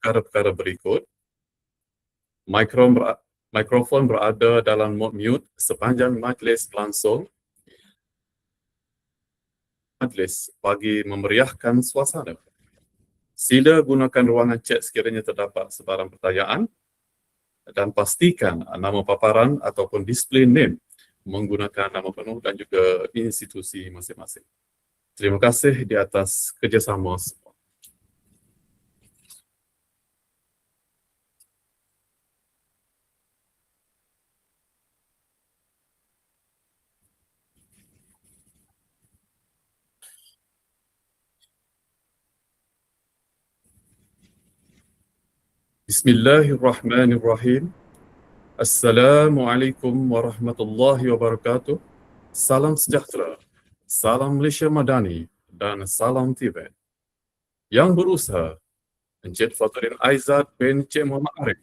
perkara-perkara berikut. Mikrofon berada dalam mode mute sepanjang majlis berlangsung. Majlis bagi memeriahkan suasana. Sila gunakan ruangan chat sekiranya terdapat sebarang pertanyaan dan pastikan nama paparan ataupun display name menggunakan nama penuh dan juga institusi masing-masing. Terima kasih di atas kerjasama semua. Bismillahirrahmanirrahim. Assalamualaikum warahmatullahi wabarakatuh. Salam sejahtera, salam Malaysia Madani dan salam Tibet. Yang berusaha, Encik Faturin Aizat bin Encik Muhammad Arif,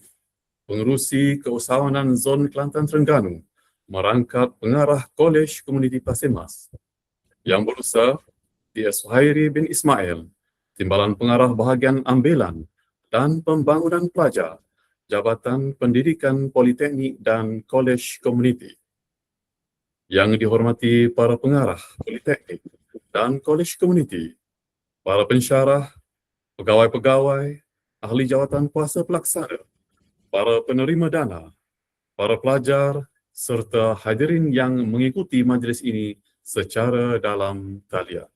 Pengerusi Keusahawanan Zon Kelantan Terengganu, merangkap pengarah Kolej Komuniti Pasir Mas. Yang berusaha, D.S. Suhairi bin Ismail, Timbalan Pengarah Bahagian Ambilan dan Pembangunan Pelajar, Jabatan Pendidikan Politeknik dan Kolej Komuniti. Yang dihormati para pengarah Politeknik dan Kolej Komuniti, para pensyarah, pegawai-pegawai, ahli jawatan kuasa pelaksana, para penerima dana, para pelajar serta hadirin yang mengikuti majlis ini secara dalam talian.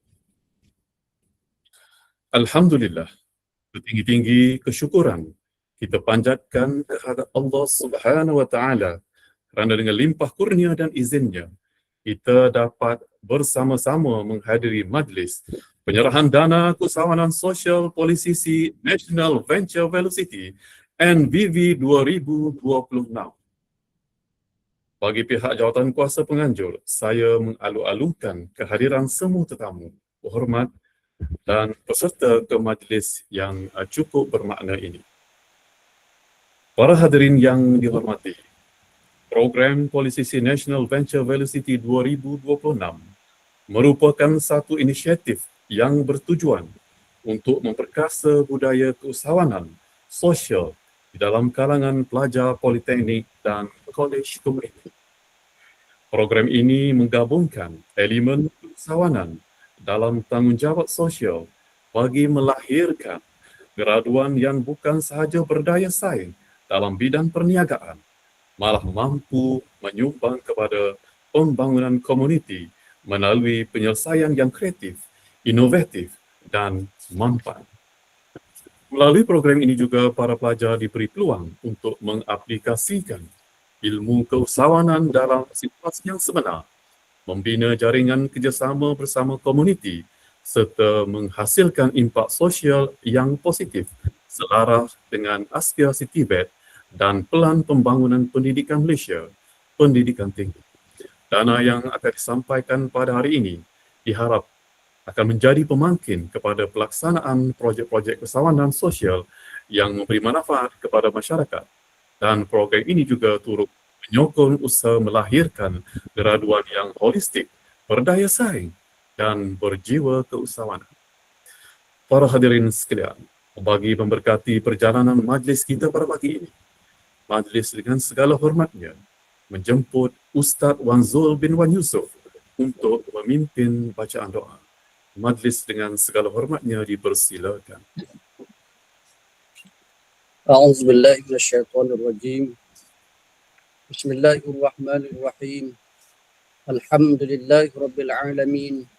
Alhamdulillah, setinggi-tinggi kesyukuran kita panjatkan kehadrat Allah Subhanahu wa taala kerana dengan limpah kurnia dan izinnya kita dapat bersama-sama menghadiri majlis penyerahan dana Keusahawanan Sosial Polisisi National Venture Velocity NVV 2026. Bagi pihak jawatan kuasa penganjur, saya mengalu-alukan kehadiran semua tetamu berhormat dan peserta ke majlis yang cukup bermakna ini. Para hadirin yang dihormati, Program Polisisi National Venture Velocity 2026 merupakan satu inisiatif yang bertujuan untuk memperkasa budaya keusahawanan sosial di dalam kalangan pelajar politeknik dan kolej komuniti. Program ini menggabungkan elemen keusahawanan dalam tanggungjawab sosial bagi melahirkan graduan yang bukan sahaja berdaya saing dalam bidang perniagaan, malah mampu menyumbang kepada pembangunan komuniti melalui penyelesaian yang kreatif, inovatif dan manfaat. Melalui program ini juga para pelajar diberi peluang untuk mengaplikasikan ilmu keusahawanan dalam situasi yang sebenar, membina jaringan kerjasama bersama komuniti serta menghasilkan impak sosial yang positif selaras dengan aspirasi Tibet dan pelan pembangunan pendidikan Malaysia, pendidikan tinggi. Dana yang akan disampaikan pada hari ini diharap akan menjadi pemangkin kepada pelaksanaan projek-projek keusahawanan sosial yang memberi manfaat kepada masyarakat, dan program ini juga turut menyokong usaha melahirkan graduan yang holistik, berdaya saing dan berjiwa keusahawanan. Para hadirin sekalian, bagi memberkati perjalanan majlis kita pada pagi ini, majlis dengan segala hormatnya menjemput Ustaz Wan Zul bin Wan Yusof untuk memimpin bacaan doa. Majlis dengan segala hormatnya dipersilakan. A'udzubillahi minasyaitonirrajim. Bismillahirrahmanirrahim. Alhamdulillahirabbil alamin.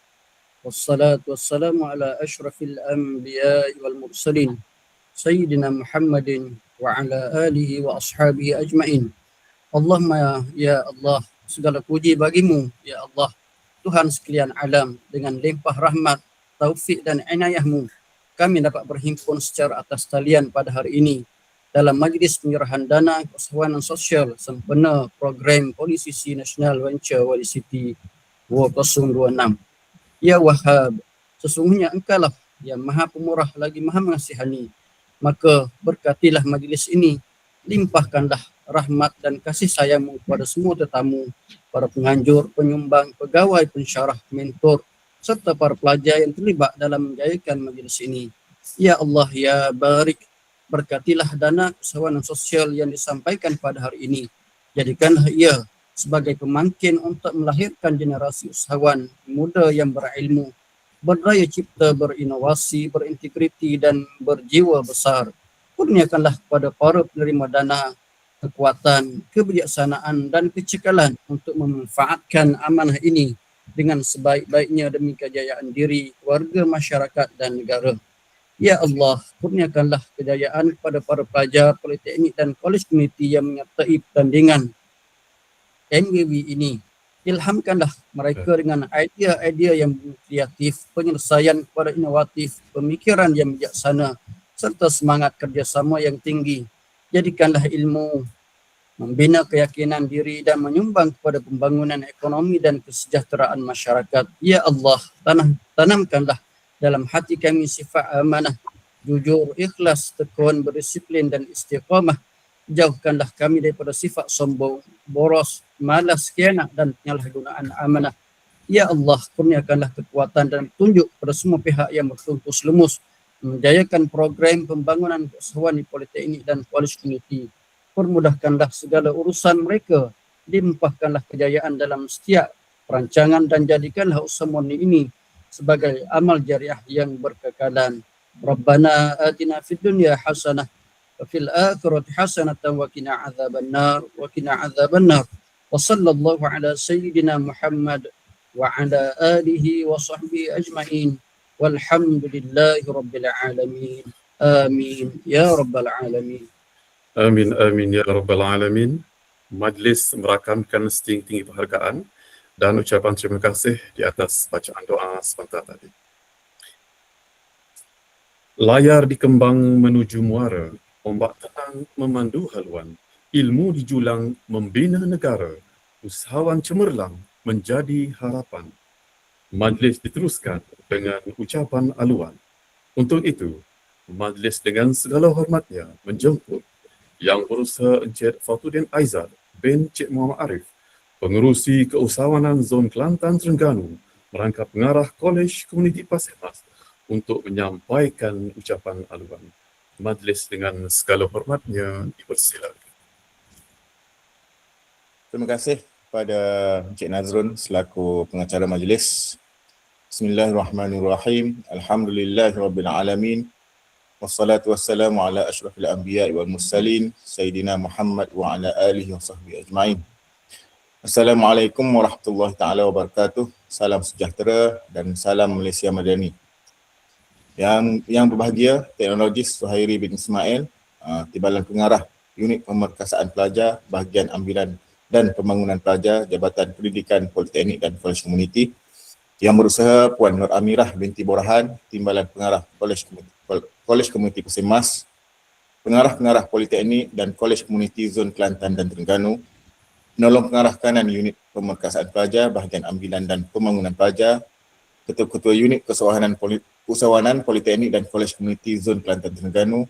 Wassalatu wassalamu ala asyrafil anbiya'i wal mursalin sayyidina Muhammadin wa ala alihi wa ashabihi ajma'in. Allahumma ya Allah, segala puji bagimu ya Allah, Tuhan sekalian alam, dengan limpah rahmat, taufik dan inayahmu kami dapat berhimpun secara atas talian pada hari ini dalam majlis penyerahan dana keusahawanan sosial sempena program Polisisi National Venture Velocity 2026. Ya Wahhab, sesungguhnya engkaulah yang maha pemurah lagi maha mengasihani, maka berkatilah majlis ini, limpahkanlah rahmat dan kasih sayangmu kepada semua tetamu, para penganjur, penyumbang, pegawai, pensyarah, mentor, serta para pelajar yang terlibat dalam menjayakan majlis ini. Ya Allah, Ya Barik, berkatilah dana usahawan sosial yang disampaikan pada hari ini. Jadikanlah ia sebagai pemangkin untuk melahirkan generasi usahawan muda yang berilmu, berdaya cipta, berinovasi, berintegriti dan berjiwa besar. Kurniakanlah kepada para penerima dana kekuatan, kebijaksanaan dan kecekalan untuk memanfaatkan amanah ini dengan sebaik-baiknya demi kejayaan diri, warga, masyarakat dan negara. Ya Allah, kurniakanlah kejayaan kepada para pelajar politeknik dan kolej komuniti yang menyertai pertandingan NWB ini. Ilhamkanlah mereka dengan idea-idea yang kreatif, penyelesaian kepada inovatif, pemikiran yang bijaksana serta semangat kerjasama yang tinggi. Jadikanlah ilmu membina keyakinan diri dan menyumbang kepada pembangunan ekonomi dan kesejahteraan masyarakat. Ya Allah, tanamkanlah dalam hati kami sifat amanah, jujur, ikhlas, tekun, berdisiplin dan istiqamah. Jauhkanlah kami daripada sifat sombong, boros, malas, khianat dan penyalahgunaan amanah. Ya Allah, kurniakanlah kekuatan dan petunjuk kepada semua pihak yang bertungkus lumus menjayakan program pembangunan keusahawan di politeknik dan kolej komuniti. Permudahkanlah segala urusan mereka, limpahkanlah kejayaan dalam setiap perancangan dan jadikanlah usaha murni ini sebagai amal jariah yang berkekalan. Rabbana atina fid dunya hasanah wa fil akhirati hasanatan wa qina adzabannar wa qina adzabannar. Wa sallallahu ala sayyidina Muhammad wa ala alihi wa sahbihi ajma'in. Walhamdulillahi rabbil alamin. Amin ya rabbal alamin. Amin, amin ya rabbal alamin. Majlis merakamkan setinggi-tinggi penghargaan dan ucapan terima kasih di atas bacaan doa sebentar tadi. Layar dikembang menuju muara, ombak tenang memandu haluan, ilmu dijulang membina negara, usahawan cemerlang menjadi harapan. Majlis diteruskan dengan ucapan aluan. Untuk itu, majlis dengan segala hormatnya menjemput Yang Berusaha Encik Fathudin Aizad bin Cik Muhammad Arif, pengerusi keusahawanan Zon Kelantan Terengganu, merangkap pengarah Kolej Komuniti Pasir Mas untuk menyampaikan ucapan aluan. Majlis dengan segala hormatnya dipersilakan. Terima kasih kepada Encik Nazrun selaku pengacara majlis. Bismillahirrahmanirrahim. Alhamdulillahirabbil alamin. Wassalatu wassalamu ala asyrafil anbiya'i wal mursalin Sayyidina Muhammad wa ala alihi wa sahbihi ajma'in. Assalamualaikum warahmatullahi taala wabarakatuh. Salam sejahtera dan salam Malaysia Madani. Yang berbahagia, Teknologis Suhairi bin Ismail, Timbalan Pengarah Unit Pemerkasaan Pelajar, Bahagian Ambilan dan Pembangunan Pelajar, Jabatan Pendidikan Politeknik dan Kolej Komuniti. Yang Berusaha Puan Nur Amirah binti Borahan, Timbalan Pengarah Kolej Komuniti Pasir Mas, Pengarah-pengarah Politeknik dan Kolej Komuniti Zon Kelantan dan Terengganu, Penolong Pengarah Kanan Unit Pemerkasaan Pelajar, Bahagian Ambilan dan Pembangunan Pelajar, Ketua-Ketua Unit Keusahawanan Politeknik dan Kolej Komuniti Zon Kelantan Terengganu,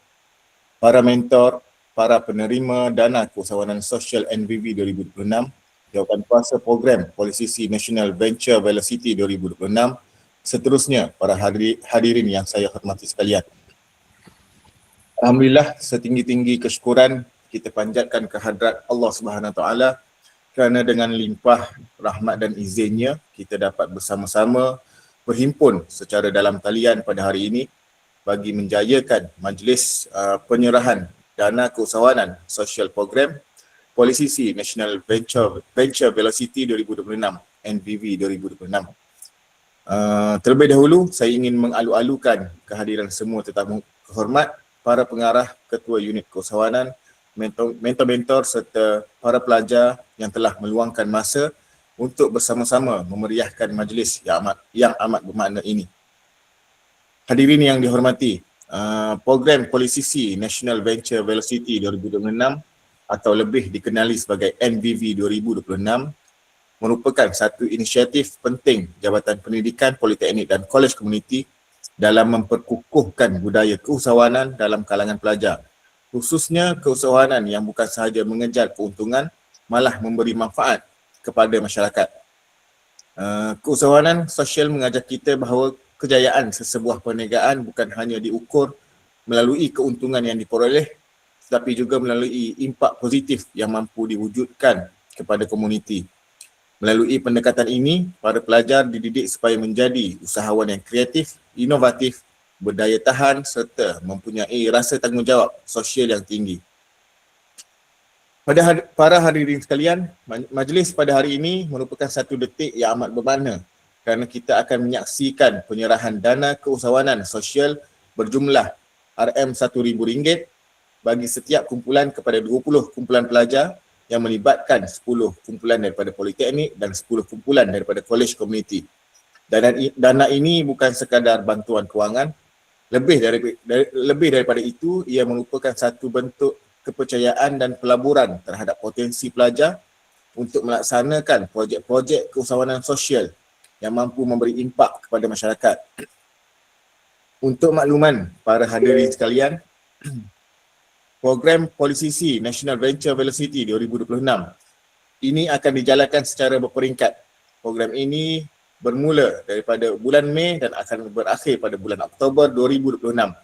para mentor, para penerima dana keusahawanan sosial NVV 2026, Jawatan Kuasa Program Polisisi National Venture Velocity 2026, seterusnya para hadirin yang saya hormati sekalian. Alhamdulillah, setinggi-tinggi kesyukuran kita panjatkan kehadrat Allah Subhanahu Wa Taala kerana dengan limpah rahmat dan izinnya kita dapat bersama-sama berhimpun secara dalam talian pada hari ini bagi menjayakan majlis penyerahan dana keusahawanan sosial program Polisisi National Venture Velocity 2026 NVV 2026. Terlebih dahulu saya ingin mengalu-alukan kehadiran semua tetamu kehormat, para pengarah, ketua unit keusahawanan, mentor-mentor serta para pelajar yang telah meluangkan masa untuk bersama-sama memeriahkan majlis yang amat bermakna ini. Hadirin yang dihormati, program Polisisi National Venture Velocity 2026 atau lebih dikenali sebagai NVV 2026 merupakan satu inisiatif penting Jabatan Pendidikan Politeknik dan Kolej Komuniti dalam memperkukuhkan budaya keusahawanan dalam kalangan pelajar, khususnya keusahawanan yang bukan sahaja mengejar keuntungan, malah memberi manfaat kepada masyarakat. Keusahawanan sosial mengajar kita bahawa kejayaan sesebuah perniagaan bukan hanya diukur melalui keuntungan yang diperoleh, tetapi juga melalui impak positif yang mampu diwujudkan kepada komuniti. Melalui pendekatan ini, para pelajar dididik supaya menjadi usahawan yang kreatif, inovatif, berdaya tahan serta mempunyai rasa tanggungjawab sosial yang tinggi. Para hadirin sekalian, majlis pada hari ini merupakan satu detik yang amat bermakna kerana kita akan menyaksikan penyerahan dana keusahawanan sosial berjumlah RM1,000 bagi setiap kumpulan kepada 20 kumpulan pelajar yang melibatkan 10 kumpulan daripada politeknik dan 10 kumpulan daripada kolej komuniti. Dana ini bukan sekadar bantuan kewangan, lebih daripada itu, ia merupakan satu bentuk kepercayaan dan pelaburan terhadap potensi pelajar untuk melaksanakan projek-projek keusahawanan sosial yang mampu memberi impak kepada masyarakat. Untuk makluman para hadirin sekalian, program Polisisi National Venture Velocity 2026 ini akan dijalankan secara berperingkat. Program ini bermula daripada bulan Mei dan akan berakhir pada bulan Oktober 2026.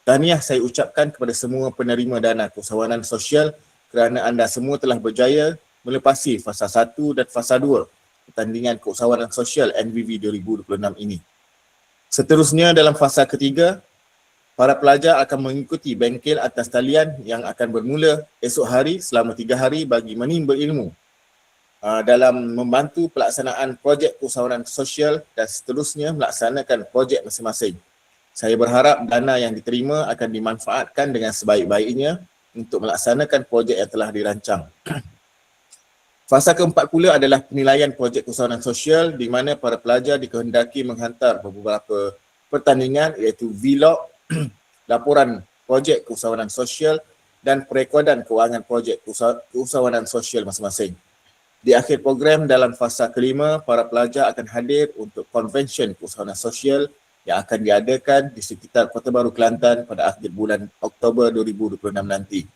Tahniah saya ucapkan kepada semua penerima dana keusahawanan sosial kerana anda semua telah berjaya melepasi fasa 1 dan fasa 2 pertandingan keusahawanan sosial NVV 2026 ini. Seterusnya dalam fasa ketiga, para pelajar akan mengikuti bengkel atas talian yang akan bermula esok hari selama 3 hari bagi menimba ilmu dalam membantu pelaksanaan projek keusahawanan sosial dan seterusnya melaksanakan projek masing-masing. Saya berharap dana yang diterima akan dimanfaatkan dengan sebaik-baiknya untuk melaksanakan projek yang telah dirancang. Fasa keempat pula adalah penilaian projek keusahawanan sosial di mana para pelajar dikehendaki menghantar beberapa pertandingan iaitu vlog, laporan projek keusahawanan sosial dan perekodan kewangan projek keusahawanan sosial masing-masing. Di akhir program dalam fasa kelima, para pelajar akan hadir untuk konvensyen keusahawanan sosial yang akan diadakan di sekitar Kota Baru Kelantan pada akhir bulan Oktober 2026 nanti.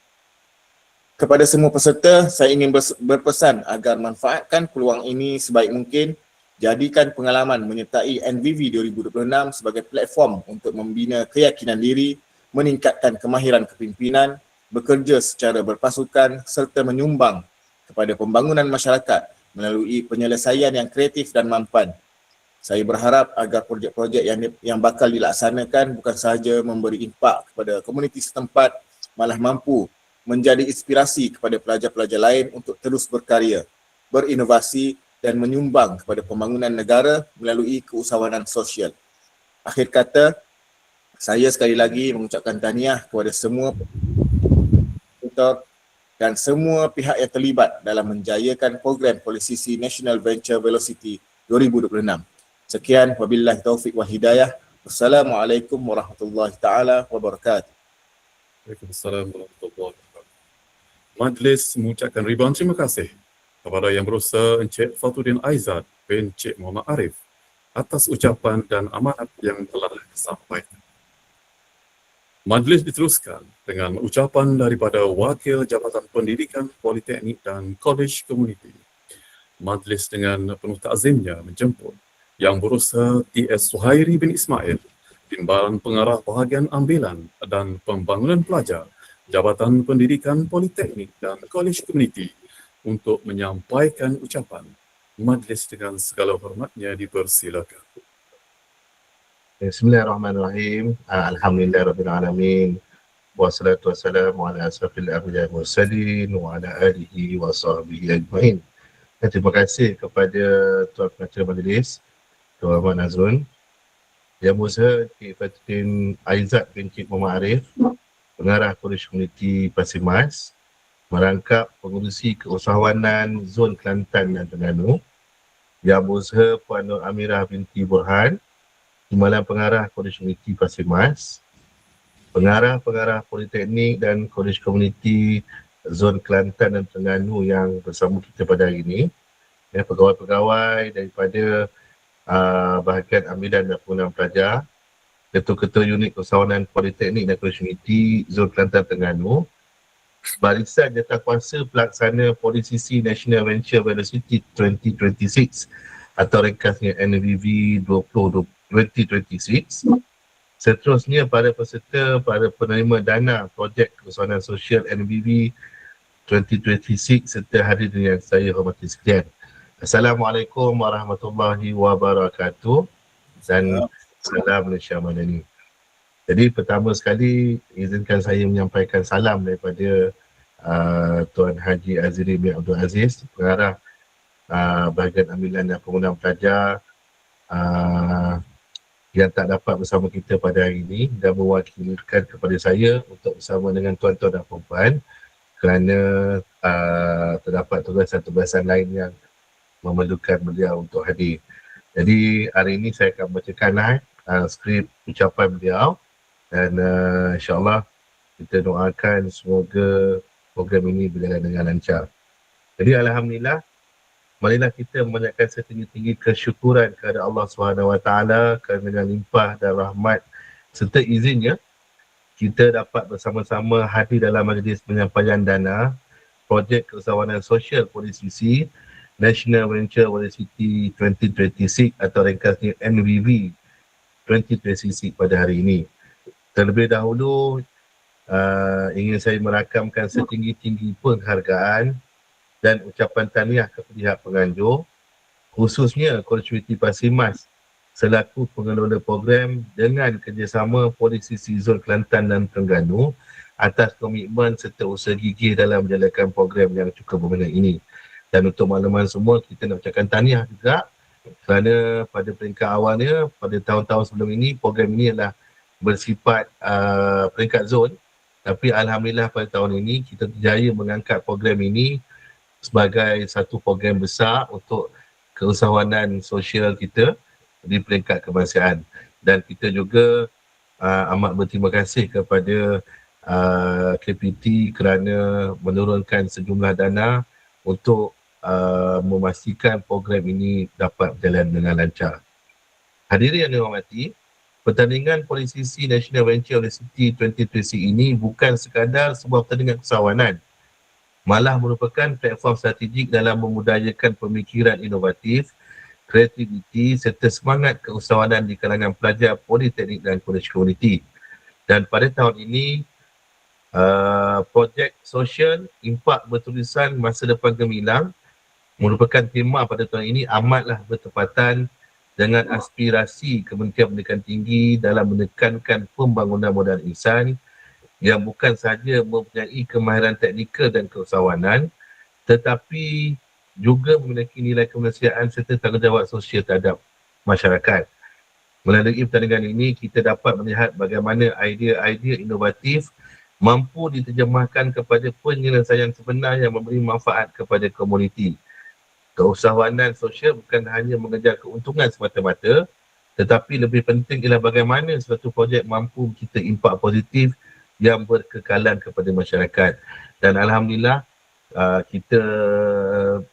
Kepada semua peserta, saya ingin berpesan agar manfaatkan peluang ini sebaik mungkin, jadikan pengalaman menyertai NVV 2026 sebagai platform untuk membina keyakinan diri, meningkatkan kemahiran kepimpinan, bekerja secara berpasukan serta menyumbang kepada pembangunan masyarakat melalui penyelesaian yang kreatif dan mampan. Saya berharap agar projek-projek yang bakal dilaksanakan bukan sahaja memberi impak kepada komuniti setempat, malah mampu menjadi inspirasi kepada pelajar-pelajar lain untuk terus berkarya, berinovasi dan menyumbang kepada pembangunan negara melalui keusahawanan sosial. Akhir kata, saya sekali lagi mengucapkan tahniah kepada semua tutor dan semua pihak yang terlibat dalam menjayakan program Polisisi National Venture Velocity 2026. Sekian, wabillahi taufiq wal hidayah. Wassalamualaikum warahmatullahi taala wabarakatuh. Waalaikumsalam warahmatullahi wabarakatuh. Majlis mengucapkan ribuan terima kasih kepada Yang Berusaha Encik Fatuddin Aizat bin Encik Muhammad Arif atas ucapan dan amanat yang telah disampaikan. Majlis diteruskan dengan ucapan daripada Wakil Jabatan Pendidikan Politeknik dan Kolej Komuniti. Majlis dengan penuh takzimnya menjemput Yang Berusaha T.S. Suhairi bin Ismail, Timbalan Pengarah Bahagian Ambilan dan Pembangunan Pelajar, Jabatan Pendidikan Politeknik dan Kolej Komuniti untuk menyampaikan ucapan. Majlis dengan segala hormatnya dipersilakan. Bismillahirrahmanirrahim. Alhamdulillahirrahmanirrahim. Wassalatu wassalamu ala asrafil anbiya'i wal mursalin wa ala alihi wa sahbihi ajma'in. Terima kasih kepada Tuan Pengacara Majlis, Tuan Ahmad Nazrun, Yang Berusaha Encik Fatuddin Aizat bin Encik Muhammad Arif, Pengarah Kolej Komuniti Pasir Mas, merangkap pengurusi keusahawanan Zon Kelantan dan Terengganu, Yang Berusaha Puan Nur Amirah binti Burhan, Timbalan Pengarah Kolej Komuniti Pasir Mas, Pengarah-pengarah Politeknik dan Kolej Komuniti Zon Kelantan dan Terengganu yang bersama kita pada hari ini, pegawai-pegawai daripada bahagian ambilan dan penggunaan pelajar, ketua-ketua unit keusahawanan Politeknik dan Kolej Komuniti Zon Kelantan Terengganu, barisan jawatankuasa pelaksana Polisisi National Venture Velocity 2026 atau ringkasnya NVV 2026, Seterusnya para peserta, para penerima dana projek keusahawan sosial NBB 2026 serta hadirin yang saya hormati sekalian. Assalamualaikum warahmatullahi wabarakatuh dan salam Malaysia Madani. Jadi pertama sekali izinkan saya menyampaikan salam daripada Tuan Haji Azri bin Abdul Aziz, pengarah bahagian ambilan dan penggunaan pelajar yang tak dapat bersama kita pada hari ini dan mewakilkan kepada saya untuk bersama dengan tuan-tuan dan puan kerana terdapat tugasan-tugasan lain yang memerlukan beliau untuk hadir. Jadi hari ini saya akan bacakan skrip ucapan beliau dan insyaAllah kita doakan semoga program ini berjalan dengan lancar. Jadi Alhamdulillah, marilah kita memanjatkan setinggi-tinggi kesyukuran kepada Allah SWT kerana dengan limpah dan rahmat serta izinnya kita dapat bersama-sama hadir dalam majlis penyampaian dana projek keusahawanan sosial Polis National Venture Velocity 2026 atau ringkasnya NVV 2026 pada hari ini. Terlebih dahulu ingin saya merakamkan setinggi-tinggi penghargaan dan ucapan tahniah kepada pihak penganjur, khususnya Konstitusi Pasir Mas selaku pengelola program dengan kerjasama Polisi Zon Kelantan dan Terengganu atas komitmen serta usaha gigih dalam menjalankan program yang cukup berminat ini. Dan untuk makluman semua, kita nak ucapkan tahniah juga kerana pada peringkat awalnya, pada tahun-tahun sebelum ini, program ini adalah bersifat peringkat zon. Tapi Alhamdulillah pada tahun ini, kita berjaya mengangkat program ini sebagai satu program besar untuk keusahawanan sosial kita di peringkat kebangsaan. Dan kita juga amat berterima kasih kepada KPT kerana menurunkan sejumlah dana untuk memastikan program ini dapat berjalan dengan lancar. Hadirin yang dihormati, pertandingan Polisi National Venture Velocity 2026 ini bukan sekadar sebuah pertandingan keusahawanan, malah merupakan platform strategik dalam memudayakan pemikiran inovatif, kreativiti serta semangat keusahawanan di kalangan pelajar politeknik dan kolej komuniti. Dan pada tahun ini, projek sosial impak bertulisan masa depan gemilang merupakan tema pada tahun ini amatlah bertepatan dengan aspirasi Kementerian Pendidikan Tinggi dalam menekankan pembangunan modal insan yang bukan sahaja mempunyai kemahiran teknikal dan keusahawanan tetapi juga memiliki nilai kemanusiaan serta tanggungjawab sosial terhadap masyarakat. Melalui pertandingan ini, kita dapat melihat bagaimana idea-idea inovatif mampu diterjemahkan kepada penyelesaian sebenar yang memberi manfaat kepada komuniti. Keusahawanan sosial bukan hanya mengejar keuntungan semata-mata, tetapi lebih penting ialah bagaimana suatu projek mampu kita impak positif yang berkekalan kepada masyarakat. Dan Alhamdulillah, kita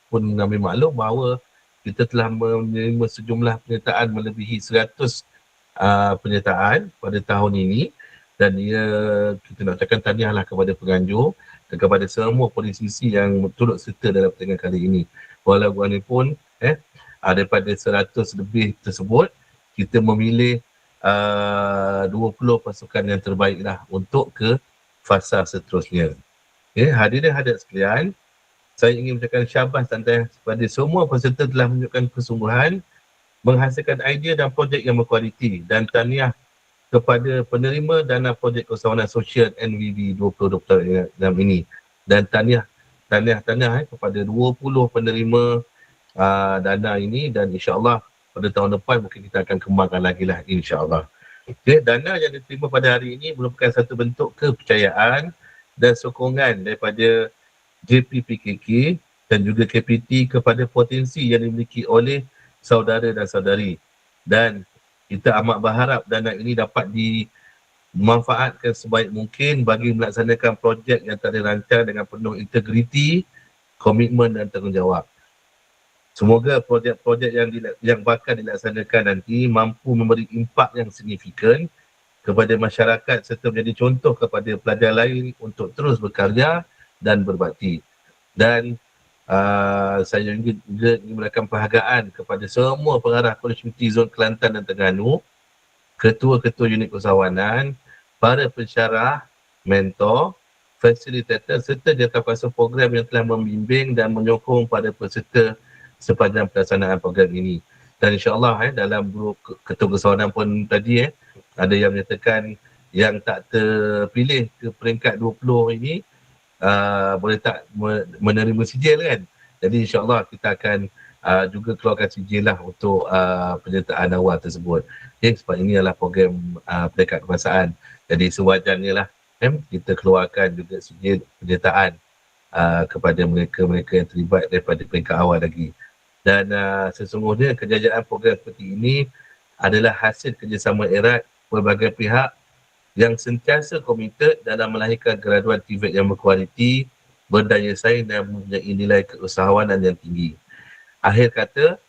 pun mengambil maklum bahawa kita telah menerima sejumlah penyertaan melebihi 100 penyertaan pada tahun ini. Dan kita nak ucapkan tahniahlah kepada penganjur dan kepada semua politisi yang turut serta dalam pertandingan kali ini. Walaupun daripada 100 lebih tersebut, kita memilih 20 pasukan yang terbaiklah untuk ke fasa seterusnya. Hadirin hadirat sekalian, saya ingin mengucapkan syabas tanda kepada semua peserta telah menunjukkan kesungguhan menghasilkan idea dan projek yang berkualiti, dan tahniah kepada penerima dana projek keusahawanan sosial NVV 2026 ini, dan tahniah kepada 20 penerima dana ini, dan insyaAllah pada tahun depan mungkin kita akan kembangkan lagi lah insyaAllah. Dana yang diterima pada hari ini merupakan satu bentuk kepercayaan dan sokongan daripada JPPKK dan juga KPT kepada potensi yang dimiliki oleh saudara dan saudari, dan kita amat berharap dana ini dapat dimanfaatkan sebaik mungkin bagi melaksanakan projek yang telah dirancang dengan penuh integriti, komitmen dan tanggungjawab. Semoga projek-projek yang bakal dilaksanakan nanti mampu memberi impak yang signifikan kepada masyarakat serta menjadi contoh kepada pelajar lain untuk terus berkarya dan berbakti. Dan saya juga ingin memberikan penghargaan kepada semua pengarah Konstitusi Zon Kelantan dan Terengganu ketua-ketua unit keusahawanan, para pensyarah, mentor, fasilitator serta jawatankuasa program yang telah membimbing dan menyokong pada peserta sepanjang pelaksanaan program ini. Dan insyaAllah dalam grup ketua keusahawanan pun tadi ada yang menyatakan yang tak terpilih ke peringkat 20 ini boleh tak menerima sijil kan. Jadi insyaAllah kita akan juga keluarkan sijil lah untuk penyertaan awal tersebut. Okay, sebab ini adalah program peringkat kebangsaan. Jadi sewajarnya lah kita keluarkan juga sijil penyertaan kepada mereka-mereka yang terlibat daripada peringkat awal lagi. Dan sesungguhnya kejayaan program seperti ini adalah hasil kerjasama erat pelbagai pihak yang sentiasa komited dalam melahirkan graduan TVET yang berkualiti, berdaya saing dan mempunyai nilai keusahawanan yang tinggi. Akhir kata,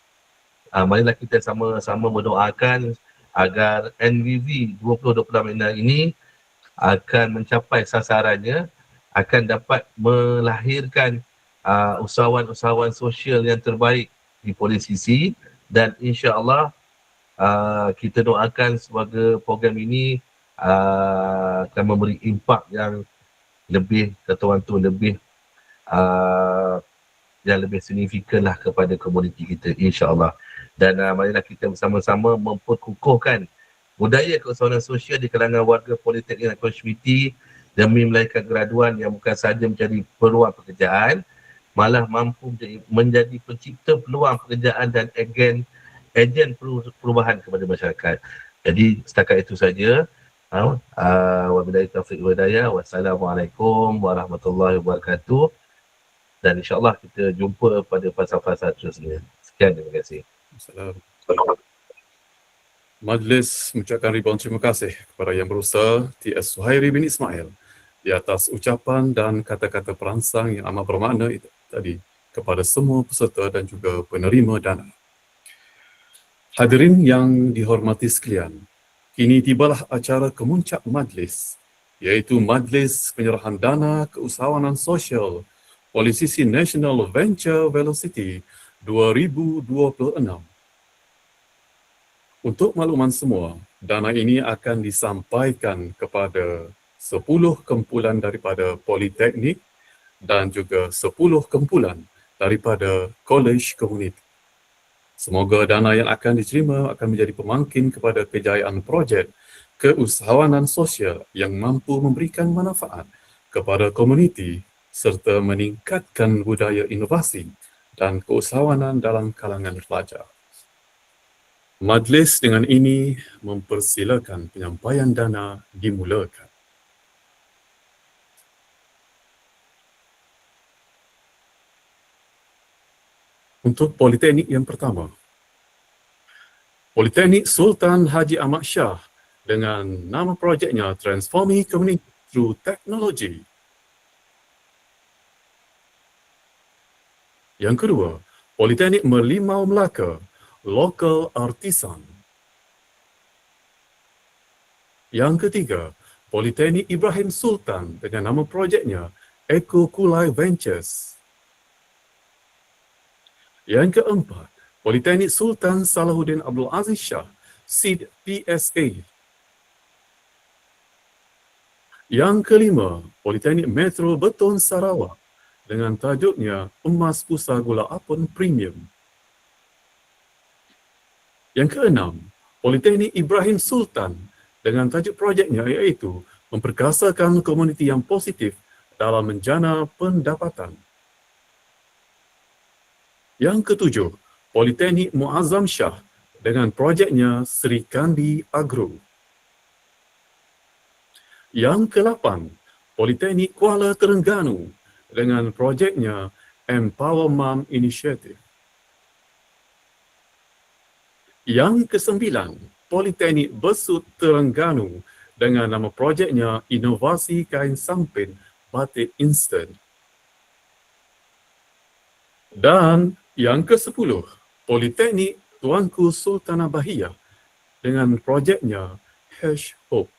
marilah kita sama-sama mendoakan agar NVV 2026 ini akan mencapai sasarannya, akan dapat melahirkan usahawan-usahawan sosial yang terbaik di Polis Sisi, dan insya-Allah kita doakan semoga program ini akan memberi impak yang lebih, kata orang tu, lebih yang lebih signifikan lah kepada komuniti kita, insya-Allah. Dan marilah kita bersama-sama memperkukuhkan budaya keusahawanan sosial di kalangan warga Politeknik dan Komuniti demi melahirkan graduan yang bukan sahaja mencari peluang pekerjaan, malah mampu menjadi pencipta peluang pekerjaan dan agen perubahan kepada masyarakat. Jadi setakat itu saja. Wabillahi taufiq wal hidayah. Wassalamualaikum warahmatullahi wabarakatuh. Dan insya-Allah kita jumpa pada fasa-fasa seterusnya. Sekian, terima kasih. Assalamualaikum. Majlis mengucapkan ribuan terima kasih kepada Yang Berusaha T.S. Suhairi bin Ismail di atas ucapan dan kata-kata perangsang yang amat bermakna itu tadi kepada semua peserta dan juga penerima dana. Hadirin yang dihormati sekalian, kini tibalah acara kemuncak majlis, iaitu Majlis Penyerahan Dana Keusahawanan Sosial Polisisi National Venture Velocity 2026. Untuk makluman semua, dana ini akan disampaikan kepada 10 kumpulan daripada Politeknik dan juga 10 kumpulan daripada Kolej Komuniti. Semoga dana yang akan diterima akan menjadi pemangkin kepada kejayaan projek keusahawanan sosial yang mampu memberikan manfaat kepada komuniti serta meningkatkan budaya inovasi dan keusahawanan dalam kalangan pelajar. Majlis dengan ini mempersilakan penyampaian dana dimulakan. Untuk Politeknik yang pertama, Politeknik Sultan Haji Ahmad Shah dengan nama projeknya Transforming Community Through Technology. Yang kedua, Politeknik Merlimau Melaka, Local Artisan. Yang ketiga, Politeknik Ibrahim Sultan dengan nama projeknya Eco Kulai Ventures. Yang keempat, Politeknik Sultan Salahuddin Abdul Aziz Shah, SEED PSA. Yang kelima, Politeknik Metro Beton Sarawak dengan tajuknya Emas Pusar Gula Apun Premium. Yang keenam, Politeknik Ibrahim Sultan dengan tajuk projeknya iaitu memperkasakan komuniti yang positif dalam menjana pendapatan. Yang ketujuh, Politeknik Muazzam Shah dengan projeknya Sri Kandi Agro. Yang ke-8, Politeknik Kuala Terengganu dengan projeknya Empower Mom Initiative. Yang ke-9, Politeknik Besut Terengganu dengan nama projeknya Inovasi Kain Sampin Batik Instant. Dan yang ke-10, Politeknik Tuanku Sultanah Bahiyah dengan projeknya Hash Hope.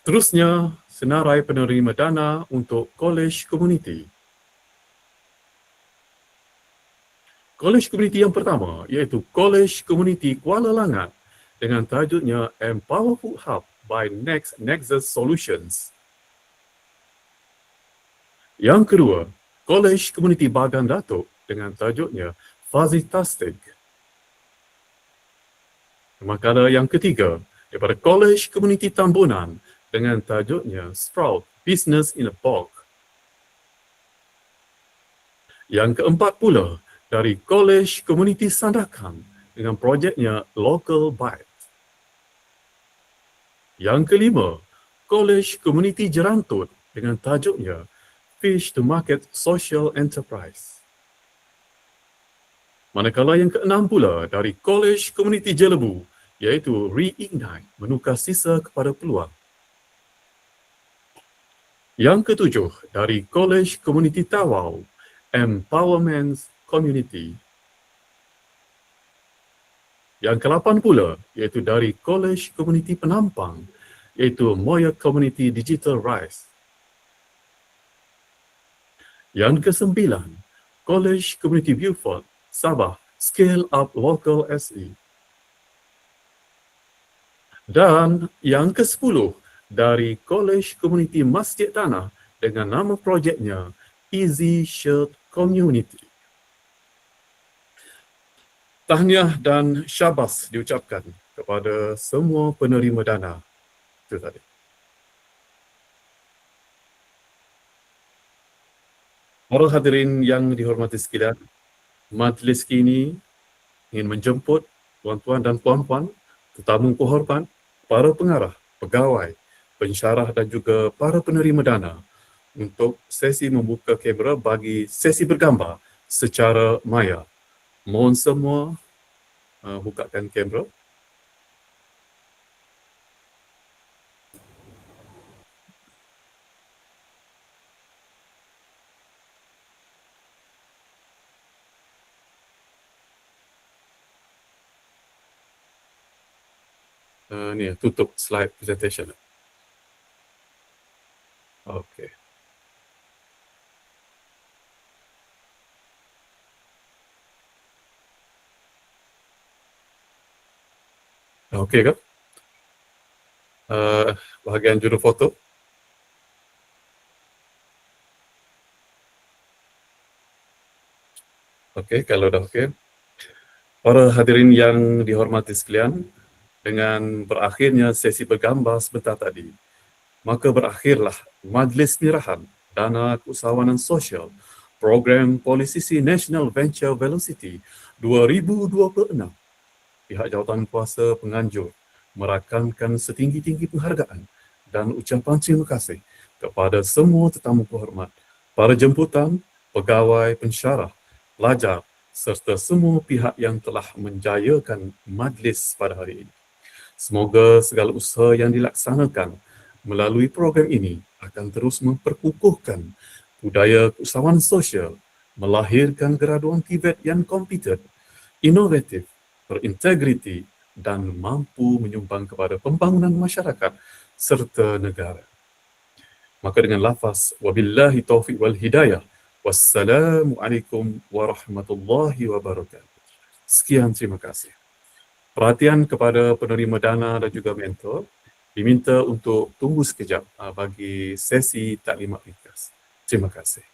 Terusnya, senarai penerima dana untuk Kolej Komuniti. College komuniti yang pertama iaitu College Komuniti Kuala Langat dengan tajuknya Empower Food Hub by Nexus Solutions. Yang kedua, College Komuniti Bagan Datuk dengan tajuknya Fazitastic. Manakala yang ketiga, daripada College Komuniti Tambunan dengan tajuknya Sprout Business in a Bulk. Yang keempat pula, dari College Komuniti Sandakan dengan projeknya Local Bite. Yang kelima, College Komuniti Jerantut dengan tajuknya Fish to Market Social Enterprise. Manakala yang keenam pula dari College Komuniti Jelebu iaitu Reignite, menukar sisa kepada peluang. Yang ketujuh dari College Komuniti Tawau, Empowerment Community. Yang ke-8 pula iaitu dari College Komuniti Penampang iaitu Moya Community Digital Rise. Yang ke-9, College Komuniti Beaufort, Sabah, Scale Up Local SE. Dan yang ke-10 dari College Komuniti Masjid Tanah dengan nama projeknya Easy Shirt Community. Tahniah dan syabas diucapkan kepada semua penerima dana itu tadi. Para hadirin yang dihormati sekalian, majlis kini ingin menjemput tuan-tuan dan puan-puan, tetamu kehormat, para pengarah, pegawai, pensyarah dan juga para penerima dana untuk sesi membuka kamera bagi sesi bergambar secara maya. Mohon semua bukakan kamera. Ni tutup slide presentation. Okey. Okey ke? Bahagian juru foto. Okey, kalau dah okey. Para hadirin yang dihormati sekalian, dengan berakhirnya sesi bergambar sebentar tadi, maka berakhirlah Majlis Nirahan Dana Keusahawanan Sosial Program Polisisi National Venture Velocity 2026. Pihak Jawatankuasa penganjur merakamkan setinggi-tinggi penghargaan dan ucapan terima kasih kepada semua tetamu kehormat, para jemputan, pegawai, pensyarah, pelajar serta semua pihak yang telah menjayakan majlis pada hari ini. Semoga segala usaha yang dilaksanakan melalui program ini akan terus memperkukuhkan budaya keusahawanan sosial, melahirkan graduan TVET yang kompetent, inovatif, berintegriti dan mampu menyumbang kepada pembangunan masyarakat serta negara. Maka dengan lafaz wabillahi taufiq wal hidayah, wassalamualaikum warahmatullahi wabarakatuh. Sekian, terima kasih. Perhatian kepada penerima dana dan juga mentor diminta untuk tunggu sekejap bagi sesi taklimat ringkas. Terima kasih.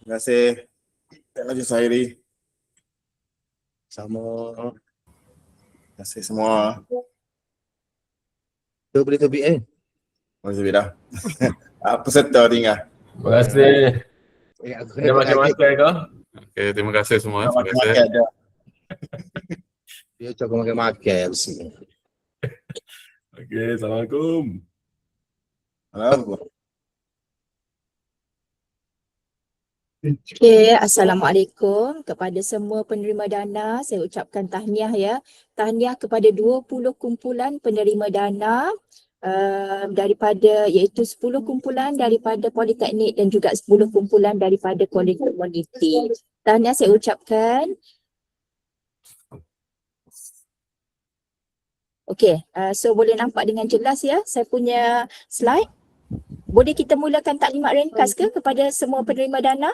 Terima kasih. Terima kasih Sairi. Sama. Terima kasih semua. Tu boleh tebik Terima kasih dah. Peserta tinggal. Terima kasih. Ada macam-macam ke? Okey, terima kasih semua. Terima kasih. Makan ada. Dia cakap makan-makan. Okey, Assalamualaikum. Halo. Okey, Assalamualaikum kepada semua penerima dana. Saya ucapkan tahniah ya. Tahniah kepada 20 kumpulan penerima dana daripada iaitu 10 kumpulan daripada Politeknik dan juga 10 kumpulan daripada Kolej Komuniti. Tahniah saya ucapkan. Okey, so boleh nampak dengan jelas ya saya punya slide. Boleh kita mulakan taklimat ringkas ke kepada semua penerima dana?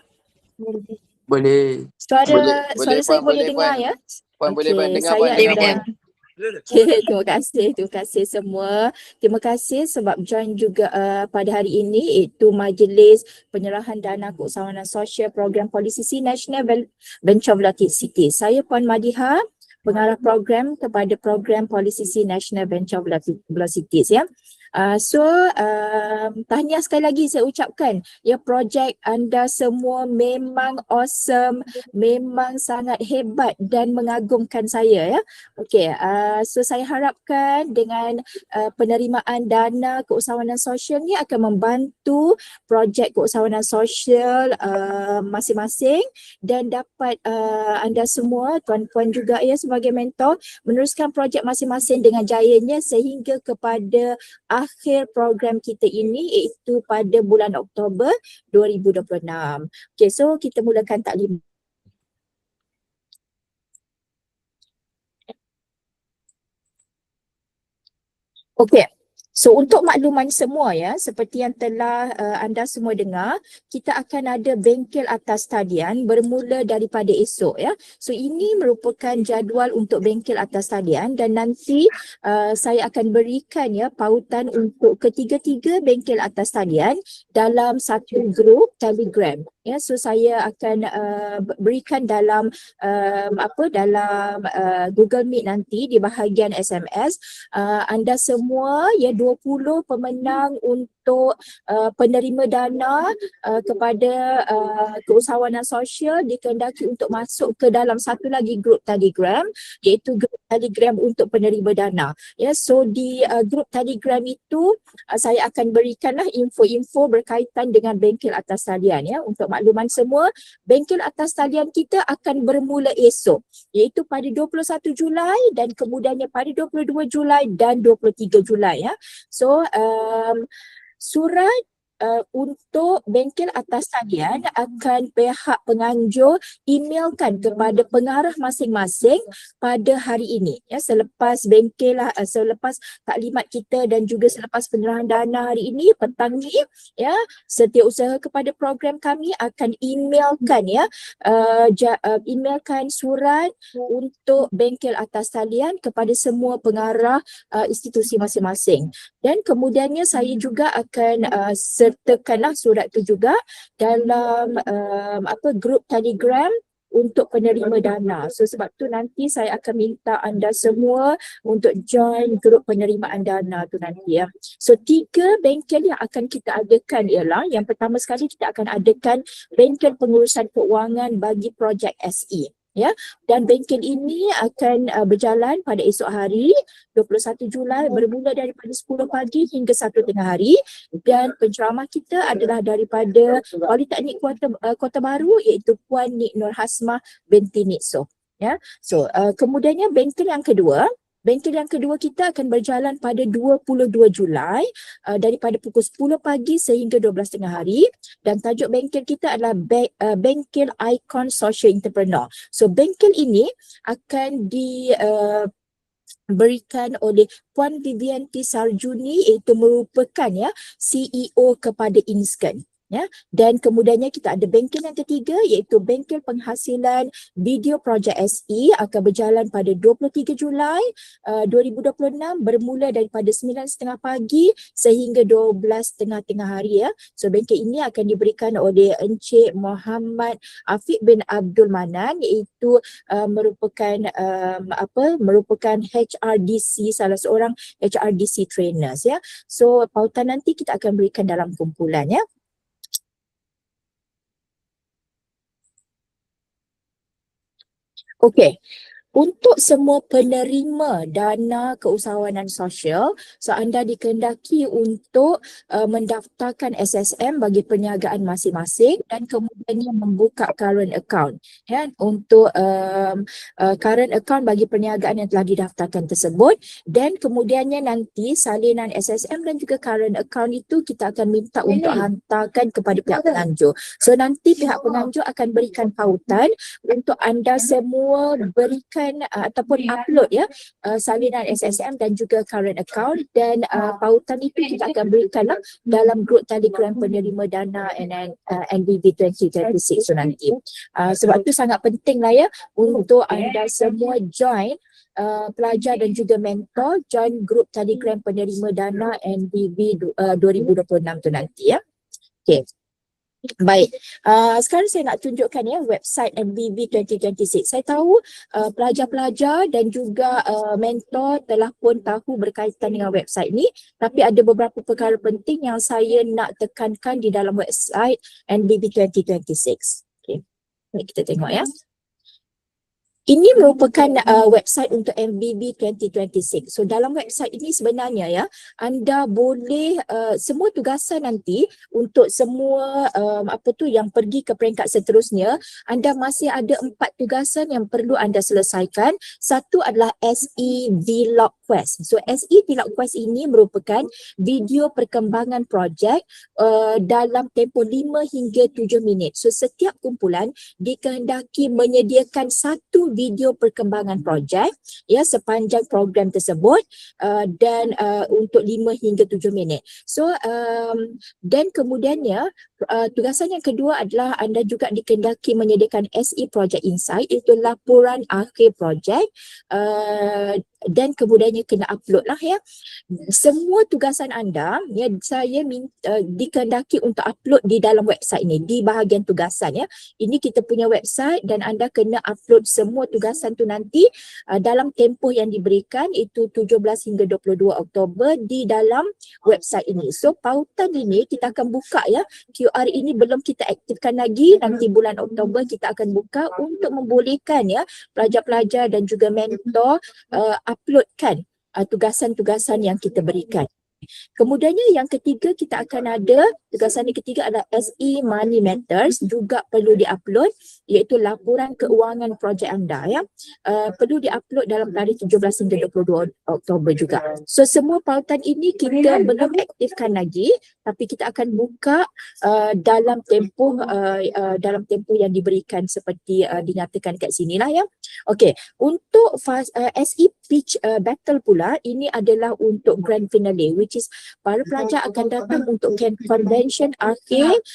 Boleh. Suara saya boleh dengar ya? Puan boleh Okey, dengar saya Puan. akan Okay, terima kasih semua. Terima kasih sebab join juga pada hari ini, iaitu Majlis Penyerahan Dana Keusahawanan Sosial Program Polisisi Nasional Venture Velocity City. Saya Puan Madiha, pengarah program kepada program Polisisi Nasional Venture Velocity ya. Tahniah sekali lagi saya ucapkan ya, projek anda semua memang awesome, memang sangat hebat dan mengagumkan saya ya. Okey, so saya harapkan dengan penerimaan dana keusahawanan sosial ni akan membantu projek keusahawanan sosial masing-masing dan dapat anda semua, tuan-puan juga ya sebagai mentor, meneruskan projek masing-masing dengan jayanya sehingga kepada akhir program kita ini iaitu pada bulan Oktober 2026. Okey, so kita mulakan taklim. Okey. So untuk makluman semua ya, seperti yang telah anda semua dengar, kita akan ada bengkel atas talian bermula daripada esok ya. So ini merupakan jadual untuk bengkel atas talian dan nanti saya akan berikan ya pautan untuk ketiga-tiga bengkel atas talian dalam satu grup Telegram. Ya, so saya akan berikan dalam Google Meet nanti di bahagian SMS. Anda semua ya 20 pemenang untuk penerima dana kepada keusahawanan sosial dikehendaki untuk masuk ke dalam satu lagi grup Telegram, iaitu grup Telegram untuk penerima dana. Ya, so di grup Telegram itu saya akan berikanlah info-info berkaitan dengan bengkel atas talian ya. Untuk makluman semua, bengkel atas talian kita akan bermula esok, iaitu pada 21 Julai dan kemudiannya pada 22 Julai dan 23 Julai ya. So surat untuk bengkel atas talian akan pihak penganjur emailkan kepada pengarah masing-masing pada hari ini ya, selepas bengkel selepas taklimat kita dan juga selepas penyerahan dana hari ini petang ni ya, setiausaha kepada program kami akan emailkan ya emailkan surat untuk bengkel atas talian kepada semua pengarah institusi masing-masing. Dan kemudiannya saya juga akan sertakanlah surat tu juga dalam grup Telegram untuk penerima dana. So sebab tu nanti saya akan minta anda semua untuk join grup penerimaan dana tu nanti ya. So 3 bengkel yang akan kita adakan ialah, yang pertama sekali kita akan adakan bengkel pengurusan keuangan bagi projek SE. Ya, dan bengkel ini akan berjalan pada esok hari 21 Julai bermula daripada 10 pagi hingga 1 tengah hari, dan penceramah kita adalah daripada Politeknik Kota Baru iaitu Puan Nik Nur Hasmah binti Nitso ya. So kemudiannya bengkel yang kedua kita akan berjalan pada 22 Julai daripada pukul 10 pagi sehingga 12 tengah hari, dan tajuk bengkel kita adalah Bengkel Icon Social Entrepreneur. So bengkel ini akan berikan oleh Puan Vivianti Sarjuni, iaitu merupakan ya CEO kepada Inscan. Ya, dan kemudiannya kita ada bengkel yang ketiga iaitu bengkel penghasilan video projek SE, akan berjalan pada 23 Julai 2026 bermula daripada 9.30 pagi sehingga 12.30 tengah hari ya. So bengkel ini akan diberikan oleh Encik Muhammad Afiq bin Abdul Manan, iaitu merupakan HRDC, salah seorang HRDC trainers ya. So pautan nanti kita akan berikan dalam kumpulan ya. Okey. Untuk semua penerima dana keusahawanan sosial, so anda dikehendaki untuk mendaftarkan SSM bagi perniagaan masing-masing dan kemudiannya membuka current account ya, untuk current account bagi perniagaan yang telah didaftarkan tersebut, dan kemudiannya nanti salinan SSM dan juga current account itu kita akan minta untuk hantarkan kepada pihak penganjur. So nanti pihak penganjur akan berikan pautan untuk anda semua berikan berikan ataupun upload ya salinan SSM dan juga current account, dan pautan itu kita akan berikan dalam grup Telegram penerima dana NBB 2026 nanti. Sebab itu sangat penting lah ya untuk anda semua join, pelajar dan juga mentor join grup Telegram penerima dana NBB 2026 tu nanti ya. Okay. Baik, sekarang saya nak tunjukkan ya website NBB 2026. Saya tahu pelajar-pelajar dan juga mentor telah pun tahu berkaitan dengan website ni, tapi ada beberapa perkara penting yang saya nak tekankan di dalam website NBB 2026. Okay. Baik, kita tengok ya. Ini merupakan website untuk NBB 2026. So dalam website ini sebenarnya ya, anda boleh semua tugasan nanti untuk semua yang pergi ke peringkat seterusnya, anda masih ada 4 tugasan yang perlu anda selesaikan. Satu adalah SE Vlog Quest. So SE Vlog Quest ini merupakan video perkembangan projek dalam tempoh 5 hingga 7 minit. So setiap kumpulan dikehendaki menyediakan satu video perkembangan projek ya sepanjang program tersebut dan untuk 5 hingga 7 minit. So dan kemudiannya tugasan yang kedua adalah anda juga dikehendaki menyediakan SE Project Insight, itu laporan akhir projek, dan kemudiannya kena upload lah ya. Semua tugasan anda ya saya dikehendaki untuk upload di dalam website ini di bahagian tugasan ya. Ini kita punya website dan anda kena upload semua tugasan tu nanti dalam tempoh yang diberikan, itu 17 hingga 22 Oktober di dalam website ini. So pautan ini kita akan buka ya. QR ini belum kita aktifkan lagi, nanti bulan Oktober kita akan buka untuk membolehkan ya pelajar-pelajar dan juga mentor uploadkan tugasan-tugasan yang kita berikan. Kemudiannya yang ketiga kita akan ada, tugasan yang ketiga adalah SE Money Matters, juga perlu diupload, iaitu laporan keuangan projek anda ya. Perlu diupload dalam tarikh 17 hingga 22 Oktober juga. So semua pautan ini kita belum aktifkan lagi, tapi kita akan buka dalam tempoh yang diberikan seperti dinyatakan kat sini lah ya. Okey, untuk SE Pitch Battle pula, ini adalah untuk grand finale, which is para pelajar akan datang untuk convention akhir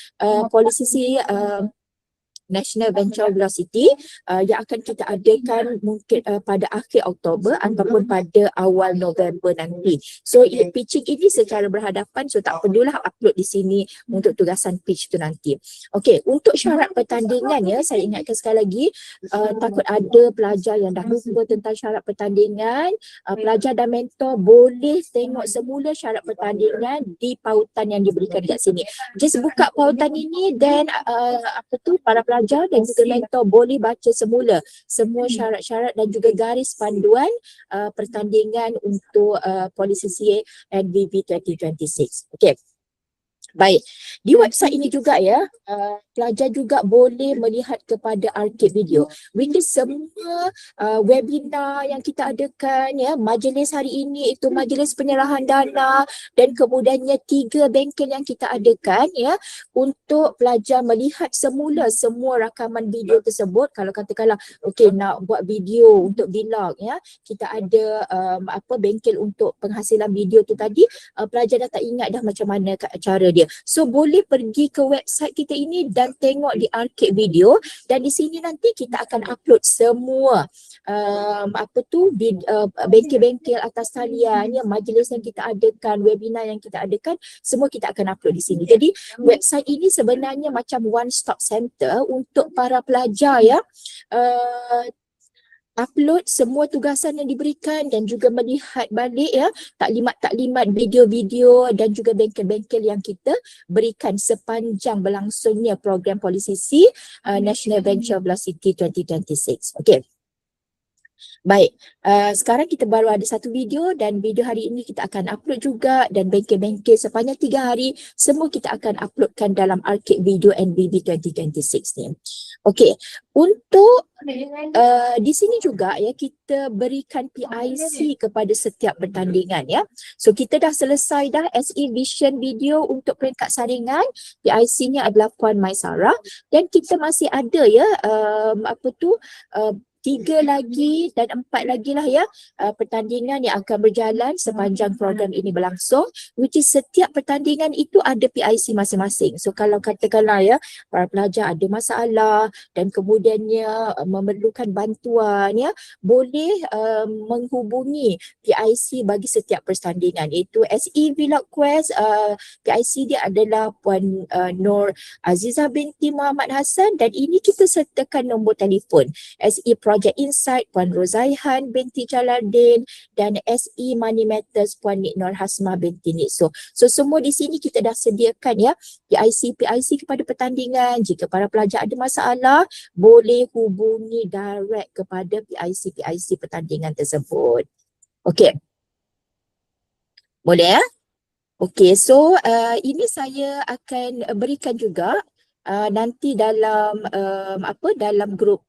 polisi National Venture Velocity yang akan kita adakan mungkin pada akhir Oktober ataupun pada awal November nanti. So pitching ini secara berhadapan, so tak perlulah upload di sini untuk tugasan pitch tu nanti. Okey, untuk syarat pertandingan ya, saya ingatkan sekali lagi, takut ada pelajar yang dah lupa tentang syarat pertandingan, pelajar dan mentor boleh tengok semula syarat pertandingan di pautan yang diberikan dekat sini. Just buka pautan ini dan para pelajar dan juga mentor boleh baca semula semua syarat-syarat dan juga garis panduan pertandingan untuk polisi NBB 2026. Okey. Baik, di website ini juga ya, pelajar juga boleh melihat kepada archive video, which is semua webinar yang kita adakan ya, majlis hari ini itu majlis penyerahan dana, dan kemudiannya 3 bengkel yang kita adakan ya, untuk pelajar melihat semula semua rakaman video tersebut. Kalau katakanlah okey nak buat video untuk vlog ya, kita ada bengkel untuk penghasilan video tu tadi, pelajar dah tak ingat dah macam mana cara dia. So boleh pergi ke website kita ini dan tengok di archive video, dan di sini nanti kita akan upload semua bengkel-bengkel atas talian ya, majlis yang kita adakan, webinar yang kita adakan, semua kita akan upload di sini. Jadi website ini sebenarnya macam one stop center untuk para pelajar ya, upload semua tugasan yang diberikan dan juga melihat balik ya taklimat-taklimat, video-video dan juga bengkel-bengkel yang kita berikan sepanjang berlangsungnya program polisi National Venture Velocity 2026. Okey. Baik, sekarang kita baru ada satu video, dan video hari ini kita akan upload juga, dan bengkel-bengkel sepanjang 3 hari semua kita akan uploadkan dalam archive video NBB 2026 ni. Okey, untuk di sini juga ya kita berikan PIC kepada setiap pertandingan ya. So kita dah selesai dah SE Vision video untuk peringkat saringan, PIC-nya adalah Puan Maisara, dan kita masih ada ya 3 lagi dan 4 lagi lah ya pertandingan yang akan berjalan sepanjang program ini berlangsung, which is setiap pertandingan itu ada PIC masing-masing. So kalau katakanlah ya para pelajar ada masalah dan kemudiannya memerlukan bantuan ya, boleh menghubungi PIC bagi setiap pertandingan, iaitu SE Vlog Quest. PIC dia adalah Puan Nur Azizah binti Muhammad Hassan, dan ini kita sertakan nombor telefon SE Project Insight Puan Rozaihan binti Jalaluddin dan SE Money Matters Puan Nik Nur Hasmah binti Nitso. So semua di sini kita dah sediakan ya PIC kepada pertandingan. Jika para pelajar ada masalah, boleh hubungi direct kepada PIC pertandingan tersebut. Okey. Boleh ya? Okey, so ini saya akan berikan juga nanti dalam dalam grup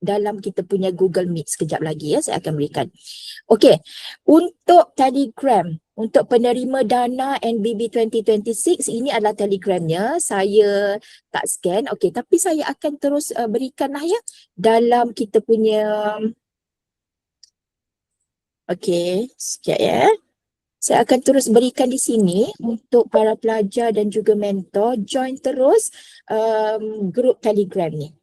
dalam kita punya Google Meet sekejap lagi ya, saya akan berikan. Okey, untuk Telegram, untuk penerima dana NBB 2026, ini adalah Telegramnya. Saya tak scan, okey, tapi saya akan terus berikan lah ya dalam kita punya. Okey, sekejap ya. Saya akan terus berikan di sini untuk para pelajar dan juga mentor join terus grup Telegram ni.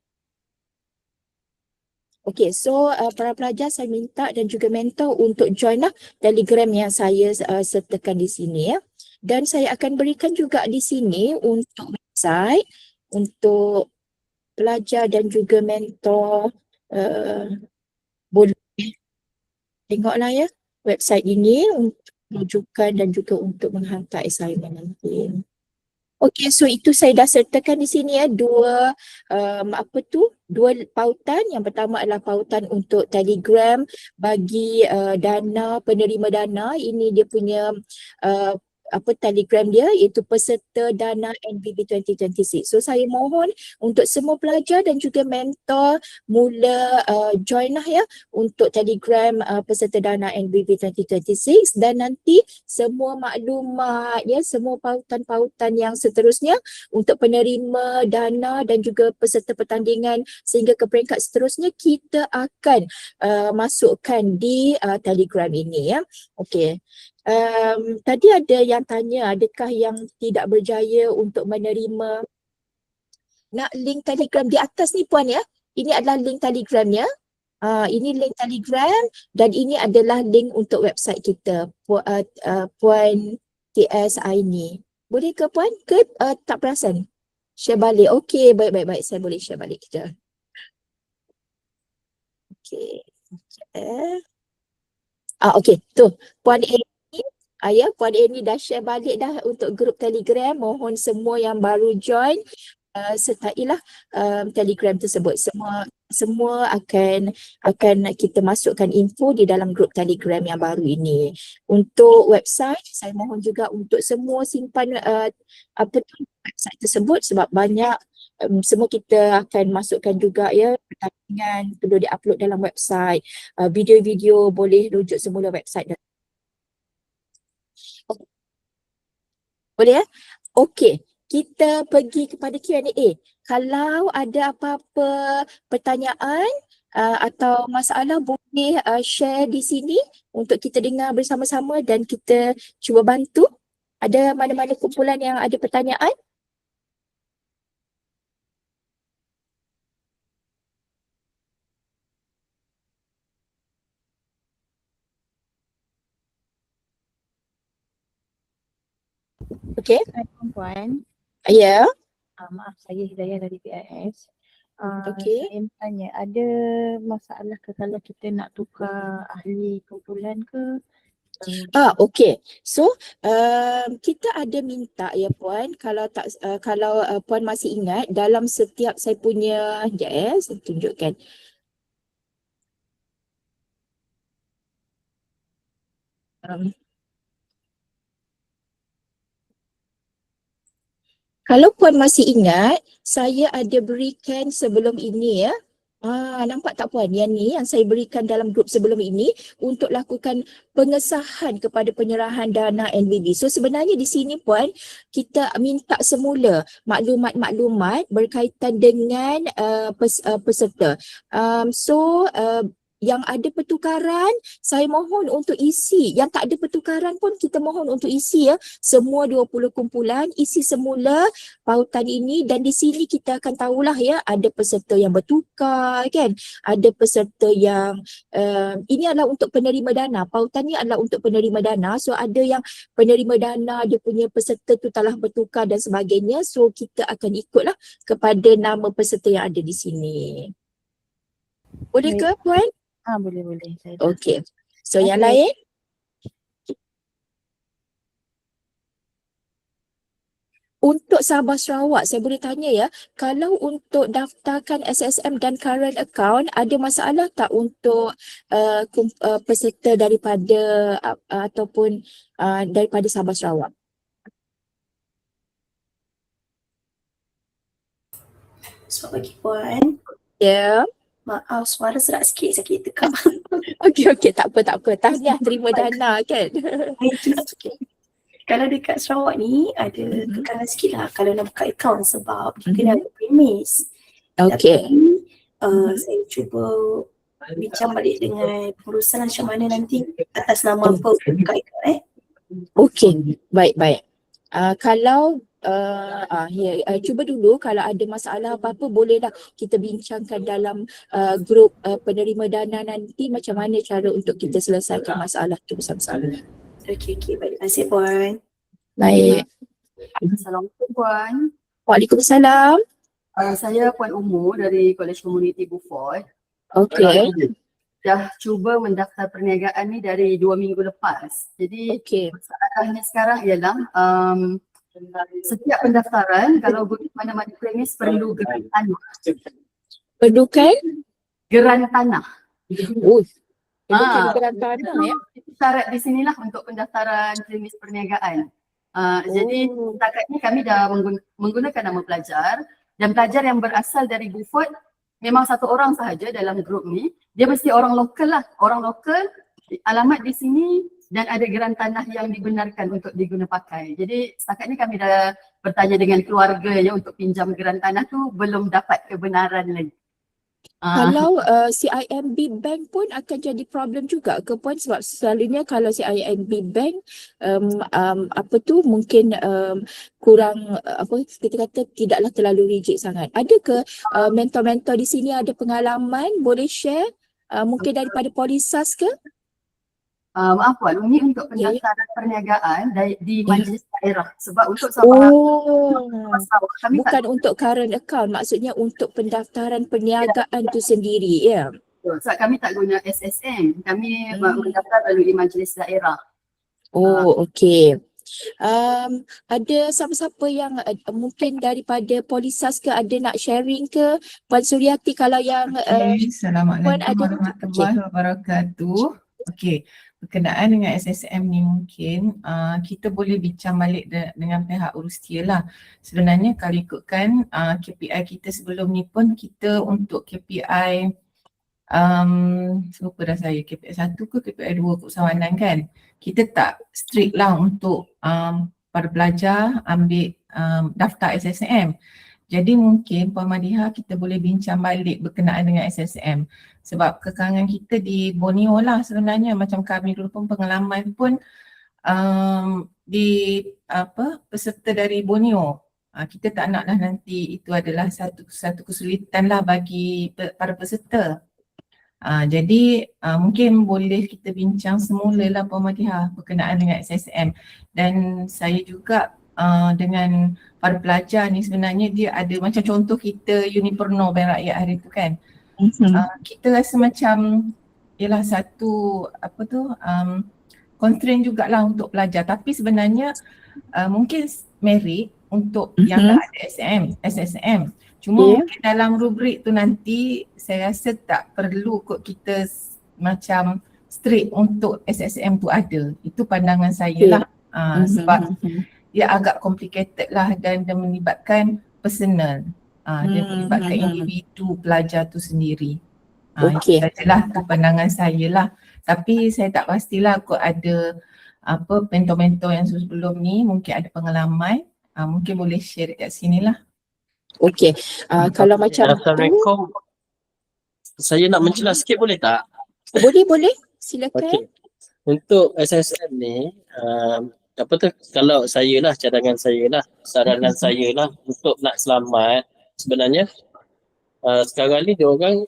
Okey, so para pelajar saya minta dan juga mentor untuk join lah Telegram yang saya sertakan di sini ya. Dan saya akan berikan juga di sini untuk website untuk pelajar dan juga mentor boleh tengoklah ya website ini untuk rujukan dan juga untuk menghantar assignment nanti. Okey, so itu saya dah sertakan di sini ya dua dua pautan. Yang pertama adalah pautan untuk Telegram bagi dana, penerima dana. Ini dia punya Telegram dia, iaitu peserta dana NBB 2026. So saya mohon untuk semua pelajar dan juga mentor mula join lah ya untuk Telegram peserta dana NBB 2026, dan nanti semua maklumat ya, semua pautan-pautan yang seterusnya untuk penerima dana dan juga peserta pertandingan sehingga ke peringkat seterusnya kita akan masukkan di Telegram ini ya. Okey. Tadi ada yang tanya adakah yang tidak berjaya untuk menerima nak link Telegram di atas ni Puan ya. Ini adalah link Telegramnya. Ini link Telegram dan ini adalah link untuk website kita Puan TS Aini. Boleh ke Puan? Ke tak perasan? Share balik. Okey, baik. Saya boleh share balik kita. Okey. Okey, tu Puan ya, Puan Eni dah share balik dah untuk grup Telegram. Mohon semua yang baru join sertailah Telegram tersebut. Semua akan kita masukkan info di dalam grup Telegram yang baru ini. Untuk website, saya mohon juga untuk semua simpan website tersebut sebab banyak semua kita akan masukkan juga ya pertandingan perlu diupload dalam website. Video-video boleh rujuk semula website. Boleh ya? Okey, kita pergi kepada Q&A. Kalau ada apa-apa pertanyaan atau masalah boleh share di sini untuk kita dengar bersama-sama dan kita cuba bantu. Ada mana-mana kumpulan yang ada pertanyaan? Okey. Puan. Ya. Maaf, saya Hidayah dari PIS. Okey. Saya tanya, ada masalah ke kalau kita nak tukar ahli kumpulan ke? Okey. So, kita ada minta ya Puan, kalau Puan masih ingat dalam setiap saya punya, saya tunjukkan. Kalau Puan masih ingat, saya ada berikan sebelum ini ya, Nampak tak Puan? Yang ni yang saya berikan dalam grup sebelum ini untuk lakukan pengesahan kepada penyerahan dana NVB. So sebenarnya di sini Puan, kita minta semula maklumat-maklumat berkaitan dengan peserta. Yang ada pertukaran, saya mohon untuk isi. Yang tak ada pertukaran pun kita mohon untuk isi ya. Semua 20 kumpulan, isi semula pautan ini dan di sini kita akan tahulah ya, ada peserta yang bertukar kan. Ada peserta yang ini adalah untuk penerima dana. Pautan ni adalah untuk penerima dana. So ada yang penerima dana, dia punya peserta tu telah bertukar dan sebagainya. So kita akan ikutlah kepada nama peserta yang ada di sini. Boleh ke Puan? Boleh. Saya dah. Okey. So yang lain? Untuk Sabah Sarawak, saya boleh tanya ya, kalau untuk daftarkan SSM dan current account, ada masalah tak untuk peserta daripada ataupun daripada Sabah Sarawak? Selamat pagi Puan. Ya. Maaf, suara serak sikit, sakit tekak. Okey, tak apa. Tahniah terima dana kan. Kalau dekat Sarawak ni ada kekalan sikit lah kalau nak buka akaun sebab dia kena ada premis. Okey. Tapi saya cuba bincang balik dengan pengurusan macam mana nanti atas nama apa buka akaun Okey, baik. Kalau cuba dulu kalau ada masalah apa-apa bolehlah kita bincangkan dalam grup penerima dana nanti macam mana cara untuk kita selesaikan masalah tu bersama-sama. Okey, baik. Terima kasih Puan. Baik. Assalamualaikum Puan. Waalaikumsalam. Saya Puan Umur dari College Community Beaufort. Okey. Dah cuba mendaftar perniagaan ni dari 2 minggu lepas. Jadi masalahnya sekarang ialah setiap pendaftaran kalau guna mana-mana premis perlu geran tanah. Perlukan? Geran tanah. Geran tanah ya. Syarat di sinilah untuk pendaftaran premis perniagaan. Jadi setakat ni kami dah menggunakan nama pelajar dan pelajar yang berasal dari Beaufort memang satu orang sahaja dalam grup ni. Dia mesti orang lokal lah. Orang lokal, alamat di sini dan ada geran tanah yang dibenarkan untuk diguna pakai. Jadi setakat ni kami dah bertanya dengan keluarga ya untuk pinjam geran tanah tu belum dapat kebenaran lagi. Kalau CIMB Bank pun akan jadi problem juga ke Puan sebab selalunya kalau CIMB Bank mungkin kurang kita kata tidaklah terlalu rigid sangat. Ada ke mentor-mentor di sini ada pengalaman boleh share mungkin daripada Polisas ke? Maaf Puan, ini untuk pendaftaran perniagaan di majlis daerah sebab untuk Sabah kami bukan untuk current account, maksudnya untuk pendaftaran perniagaan tu sendiri ya. Sebab kami tak guna SSM, kami mendaftar melalui majlis daerah. Okey. Ada siapa-siapa yang mungkin daripada Polisas ke ada nak sharing ke Puan Suryati kalau yang Assalamualaikum warahmatullahi wabarakatuh. Okey. Berkenaan dengan SSM ni mungkin kita boleh bincang balik dengan pihak Urustia lah. Sebenarnya kalau ikutkan KPI kita sebelum ni pun kita untuk KPI lupa dah saya KPI 1 ke KPI 2 keusahawanan kan. Kita tak strict lah untuk para pelajar ambil daftar SSM. Jadi mungkin Puan Madiha kita boleh bincang balik berkenaan dengan SSM. Sebab kekangan kita di Borneo lah sebenarnya macam kami dulu pun pengalaman pun peserta dari Borneo. Kita tak naklah nanti itu adalah satu kesulitan lah bagi para peserta. Jadi mungkin boleh kita bincang semula lah Puan Madiha berkenaan dengan SSM. Dan saya juga dengan para pelajar ni sebenarnya dia ada macam contoh kita Uniperno Bank Rakyat hari tu kan. Kita rasa macam ialah satu constraint jugalah untuk pelajar tapi sebenarnya mungkin merit untuk yang tak ada SSM. Cuma mungkin dalam rubrik tu nanti saya rasa tak perlu kot kita macam strict untuk SSM tu ada. Itu pandangan saya lah. Sebab dia agak complicated lah dan melibatkan personal. Dia melibatkan individu pelajar tu sendiri. Itu Okey. sajalah tu pandangan saya lah. Tapi saya tak pastilah kot ada mentor-mentor yang sebelum ni mungkin ada pengalaman. Mungkin boleh share kat sini lah. Okey. Kalau macam tu, Assalamualaikum. Saya nak mencela sikit boleh tak? boleh, silakan. Okey. Untuk SSM ni, kalau saya lah, cadangan saya lah, saranan saya lah untuk nak selamat, sebenarnya sekarang ni dia orang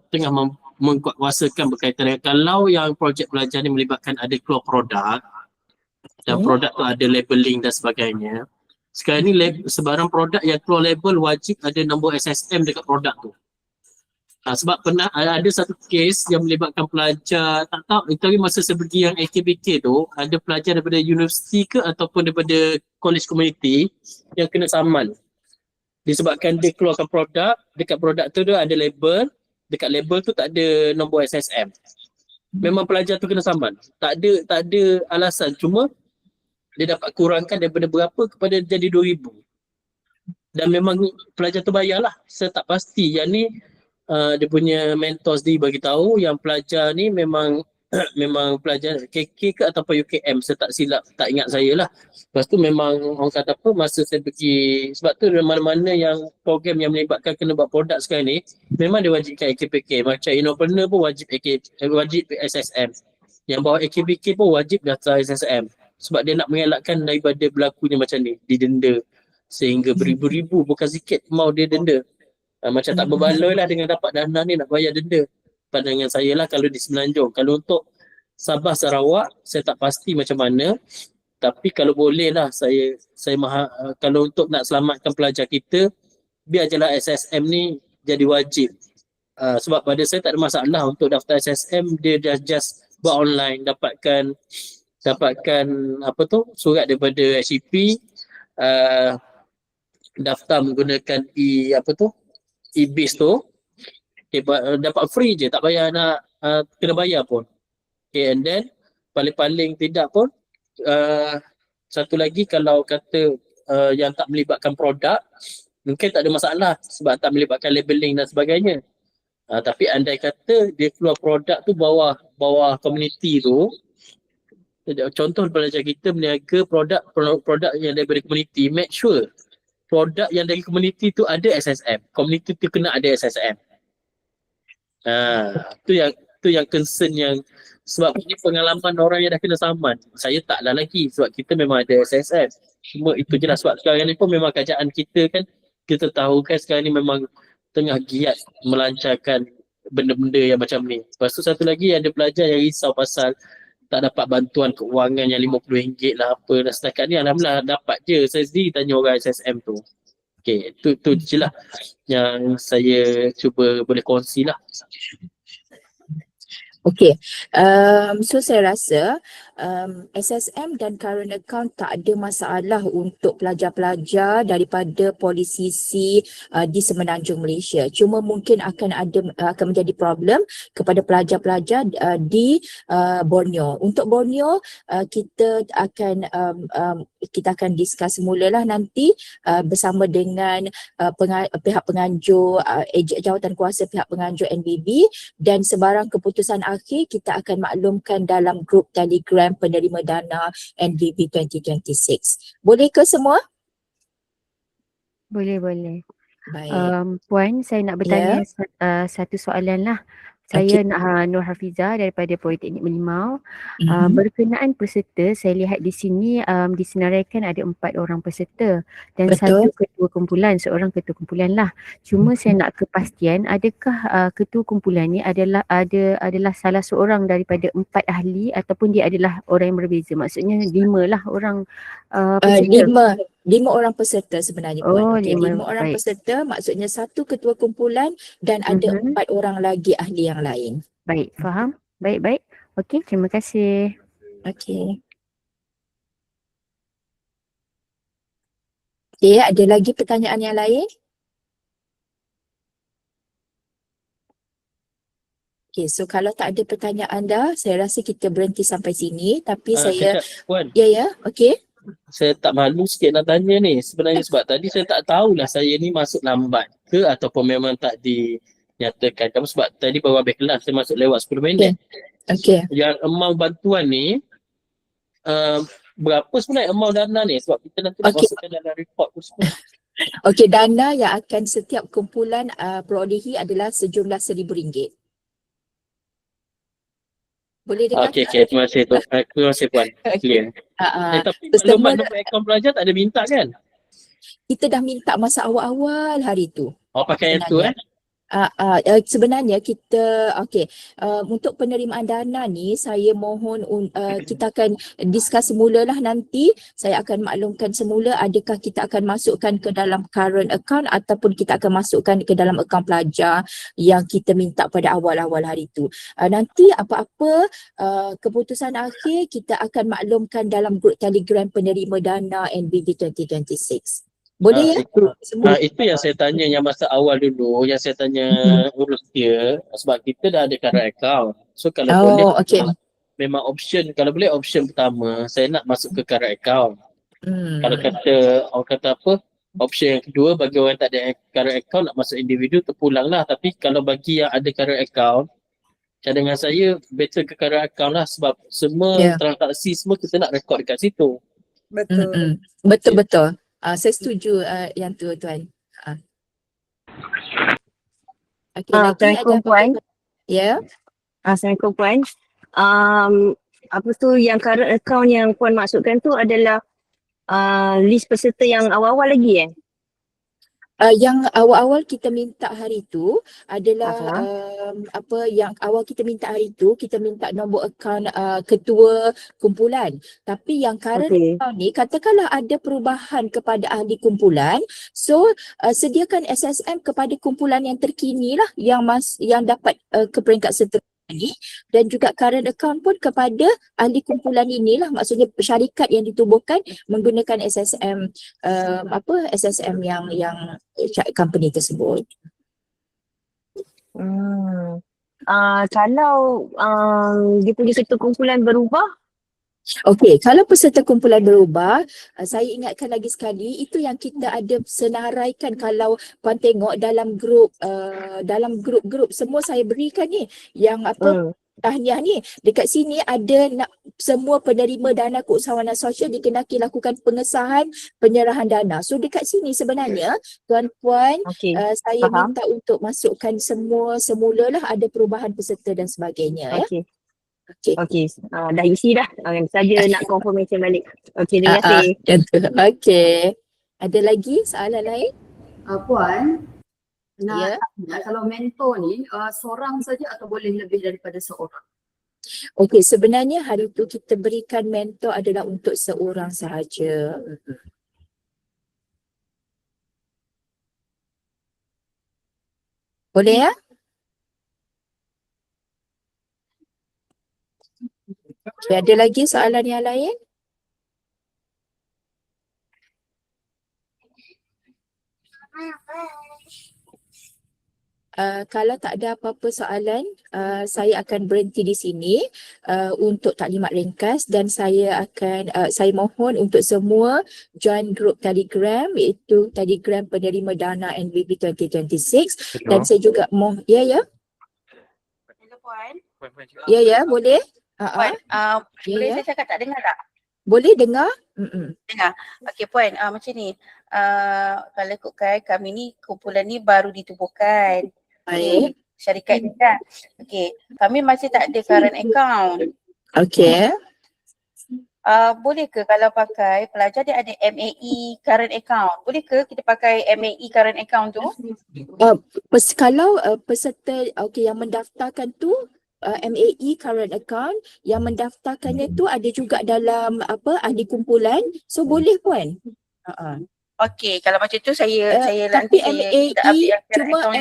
tengah mengkuatkuasakan berkaitan dengan kalau yang projek belajar ni melibatkan ada keluar produk dan produk tu ada labeling dan sebagainya. Sekarang ni sebarang produk yang keluar label wajib ada nombor SSM dekat produk tu. Sebab pernah ada satu kes yang melibatkan pelajar, tak tahu, tapi masa saya pergi yang AKBK tu, ada pelajar daripada universiti ke ataupun daripada college community yang kena saman. Disebabkan dia keluarkan produk, dekat produk tu dia ada label, dekat label tu tak ada nombor SSM. Memang pelajar tu kena saman. Tak ada alasan, cuma dia dapat kurangkan daripada berapa kepada jadi 2,000. Dan memang pelajar tu bayarlah. Saya tak pasti. Yang ni dia punya mentor sendiri bagi tahu yang pelajar ni memang memang pelajar KK ke ataupun UKM, saya tak silap, tak ingat saya lah. Lepas tu memang orang kata apa, masa saya pergi, sebab tu mana-mana yang program yang melibatkan kena buat produk sekarang ni memang dia wajibkan AKPK. Macam Innopreneur pun wajib wajib SSM. Yang bawa AKPK pun wajib daftar SSM. Sebab dia nak mengelakkan daripada berlakunya macam ni, didenda sehingga beribu-ribu, bukan sikit mau dia denda. Macam tak berbaloi lah dengan dapat dana ni nak bayar denda. Pandangan saya lah kalau di Semenanjung. Kalau untuk Sabah Sarawak, saya tak pasti macam mana. Tapi kalau boleh lah, kalau untuk nak selamatkan pelajar kita, biar je lah SSM ni jadi wajib. Sebab pada saya tak ada masalah untuk daftar SSM, dia just buat online, dapatkan surat daripada SCP, daftar menggunakan e-biz tu, dapat free je, tak payah nak kena bayar pun. And then paling-paling tidak pun satu lagi, kalau kata yang tak melibatkan produk, mungkin tak ada masalah sebab tak melibatkan labeling dan sebagainya. Tapi andai kata dia keluar produk tu bawah community tu, contoh pelajar kita meniaga produk yang daripada community, make sure produk yang dari community tu ada SSM. Community tu kena ada SSM. Tu yang concern yang, sebab ini pengalaman orang yang dah kena saman. Saya taklah lagi sebab kita memang ada SSM. Cuma itu je lah, sebab sekarang ni pun memang kerajaan kita kan, kita tahu kan sekarang ni memang tengah giat melancarkan benda-benda yang macam ni. Lepas tu satu lagi, ada pelajar yang risau pasal tak dapat bantuan keuangan yang RM50 lah apa. Dan setakat ni alhamdulillah dapat je. Saya sendiri tanya orang SSM tu. Okay, tu je lah yang saya cuba boleh kongsi lah. Okey, so saya rasa SSM dan current account tak ada masalah untuk pelajar-pelajar daripada polisisi di Semenanjung Malaysia. Cuma mungkin akan menjadi problem kepada pelajar-pelajar di Borneo. Untuk Borneo kita akan discuss semulalah nanti bersama dengan pihak penganjur, jawatan kuasa pihak penganjur NBB, dan sebarang keputusan akhir kita akan maklumkan dalam grup Telegram penerima dana NBB 2026. Boleh ke semua? Boleh. Baik. Puan, saya nak bertanya satu soalan lah. Saya Nur Hafizah daripada Politeknik Melimau. Berkenaan peserta, saya lihat di sini disenaraikan ada 4 orang peserta dan satu ketua kumpulan, seorang ketua kumpulan lah. Cuma saya nak kepastian, adakah ketua kumpulan ni adalah salah seorang daripada 4 ahli ataupun dia adalah orang yang berbeza? Maksudnya 5 lah orang peserta. 5 orang peserta sebenarnya, Puan. 5 orang baik. peserta, maksudnya satu ketua kumpulan dan ada 4 orang lagi ahli yang lain. Baik, faham. Baik. Okey, terima kasih. Okey. Okey, ada lagi pertanyaan yang lain? Okey, so kalau tak ada pertanyaan dah, saya rasa kita berhenti sampai sini. Tapi saya... Puan. Ya, okey. saya tak malu sikit nak tanya ni. Sebenarnya sebab tadi saya tak tahulah saya ni masuk lambat ke ataupun memang tak dinyatakan. Kamu sebab tadi baru habis kelas, saya masuk lewat 10 minit. Okey. Yang amount bantuan ni, berapa sebenarnya amount dana ni? Sebab kita nanti nak masukkan dalam report tu semua. Okey, dana yang akan setiap kumpulan perolehi adalah sejumlah RM1,000. Boleh dengar? Okey, terima kasih tu. Terima kasih Puan. Clear. Tapi maklumat nombor akaun pelajar tak ada minta kan? Kita dah minta masa awal-awal hari tu. Oh, pakai yang tu Sebenarnya kita untuk penerimaan dana ni saya mohon kita akan discuss semula lah nanti. Saya akan maklumkan semula adakah kita akan masukkan ke dalam current account ataupun kita akan masukkan ke dalam akaun pelajar yang kita minta pada awal-awal hari tu. Nanti apa-apa keputusan akhir kita akan maklumkan dalam grup Telegram penerima dana NBD 2026. Boleh Itu yang saya tanya yang masa awal dulu, yang saya tanya urus dia sebab kita dah ada current account. So kalau boleh memang option, kalau boleh option pertama saya nak masuk ke current account. Kalau orang kata apa, option yang kedua bagi orang tak ada current account nak masuk individu terpulanglah. Tapi kalau bagi yang ada current account, cadangan saya better ke current account lah sebab semua transaksi semua kita nak rekod dekat situ. Betul. Saya setuju yang tu Tuan. Assalamualaikum Puan. Ya. Assalamualaikum Puan. Apa tu yang current account yang Puan maksudkan tu adalah list peserta yang awal-awal lagi Yang awal-awal kita minta hari tu adalah yang awal kita minta hari tu kita minta nombor akaun ketua kumpulan. Tapi yang current account ni katakanlah ada perubahan kepada ahli kumpulan, so sediakan SSM kepada kumpulan yang terkini lah yang dapat ke peringkat seterusnya ni, dan juga current account pun kepada ahli kumpulan inilah, maksudnya syarikat yang ditubuhkan menggunakan SSM SSM yang company tersebut. Kalau dia punya ketua kumpulan berubah? Okey, kalau peserta kumpulan berubah, saya ingatkan lagi sekali, itu yang kita ada senaraikan. Kalau Puan tengok dalam grup semua saya berikan ni, yang tahniah ni, dekat sini ada semua penerima dana keusahawanan sosial dikenaki lakukan pengesahan penyerahan dana. So dekat sini sebenarnya tuan-puan, saya minta untuk masukkan semulalah ada perubahan peserta dan sebagainya. Okey. Dah isi dah. Saja nak confirmation balik. Okey, terima kasih. Okey. Ada lagi soalan lain? Puan, nak tanya, kalau mentor ni seorang saja atau boleh lebih daripada seorang? Okey, sebenarnya hari tu kita berikan mentor adalah untuk seorang sahaja. Boleh ya? Okay, ada lagi soalan yang lain? Kalau tak ada apa-apa soalan, saya akan berhenti di sini untuk taklimat ringkas, dan saya mohon untuk semua join grup Telegram, iaitu Telegram penerima dana NBB 2026. Dan saya juga Hello Puan. Ya, boleh. Puan, boleh saya cakap tak dengar tak? Boleh dengar. Dengar. Okey Puan, macam ni. Kalau ikutkan kami ni, kumpulan ni baru ditubuhkan. Baik. Syarikat ni kan. Okey, kami masih tak ada current account. Okey. Boleh ke kalau pakai pelajar dia ada MAE current account? Boleh ke kita pakai MAE current account tu? Kalau peserta yang mendaftarkan tu MAE current account, yang mendaftarkannya tu ada juga dalam ahli kumpulan, so boleh Puan. Okey, kalau macam tu saya tapi nanti cuma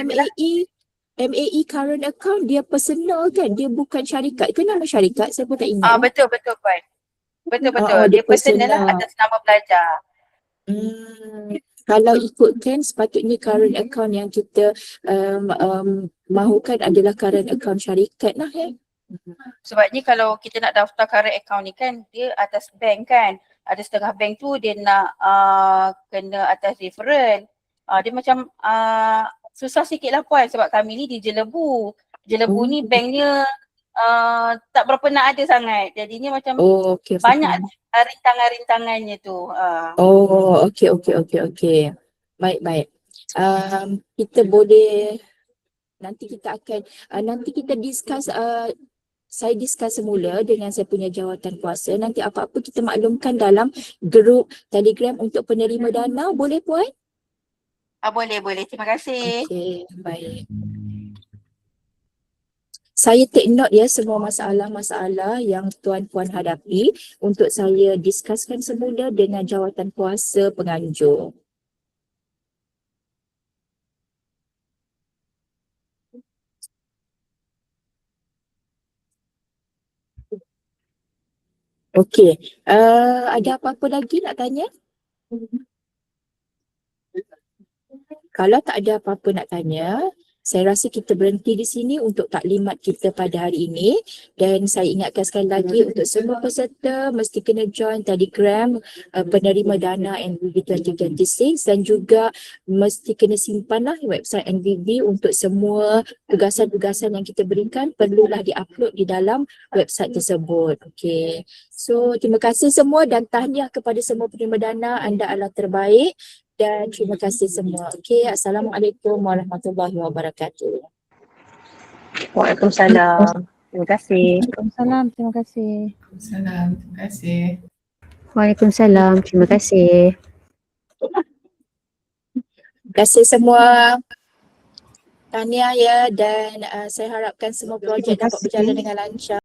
MAE current account dia personal kan, dia bukan syarikat ke nama syarikat, saya pun tak ingat. Betul Puan. Betul. Dia personal lah atas nama pelajar. Kalau ikutkan sepatutnya current account yang kita mahukan adalah current account syarikat lah. Sebabnya kalau kita nak daftar current account ni kan dia atas bank kan. ada setengah bank tu dia nak kena atas referral. Dia macam susah sikit lah puan sebab kami ni di Jelebu. Jelebu ni banknya tak berapa nak ada sangat. Jadinya macam Okey, banyak faham. rintangan-rintangannya tu. Okey. Baik. Kita boleh nanti kita akan nanti kita discuss saya discuss semula dengan saya punya jawatan kuasa. Nanti apa-apa kita maklumkan dalam grup Telegram untuk penerima dana. Boleh puan? Boleh. Terima kasih. Okey, baik. Saya take note ya semua masalah-masalah yang tuan-puan hadapi untuk saya discusskan semula dengan jawatan kuasa penganjur. Okey, ada apa-apa lagi nak tanya? Kalau tak ada apa-apa nak tanya, saya rasa kita berhenti di sini untuk taklimat kita pada hari ini. Dan saya ingatkan sekali lagi untuk semua peserta mesti kena join Telegram penerima dana NVV 2026 dan juga mesti kena simpanlah website NVV untuk semua tugasan-tugasan yang kita berikan perlulah diupload di dalam website tersebut. Okey. So terima kasih semua dan tahniah kepada semua penerima dana, anda adalah terbaik. Dan terima kasih semua. Okey, Assalamualaikum warahmatullahi wabarakatuh. Waalaikumsalam. Terima kasih. Waalaikumsalam, terima kasih. Waalaikumsalam. Terima kasih. Waalaikumsalam, terima kasih. Terima kasih semua. Tahniah ya dan saya harapkan semua projek dapat berjalan dengan lancar.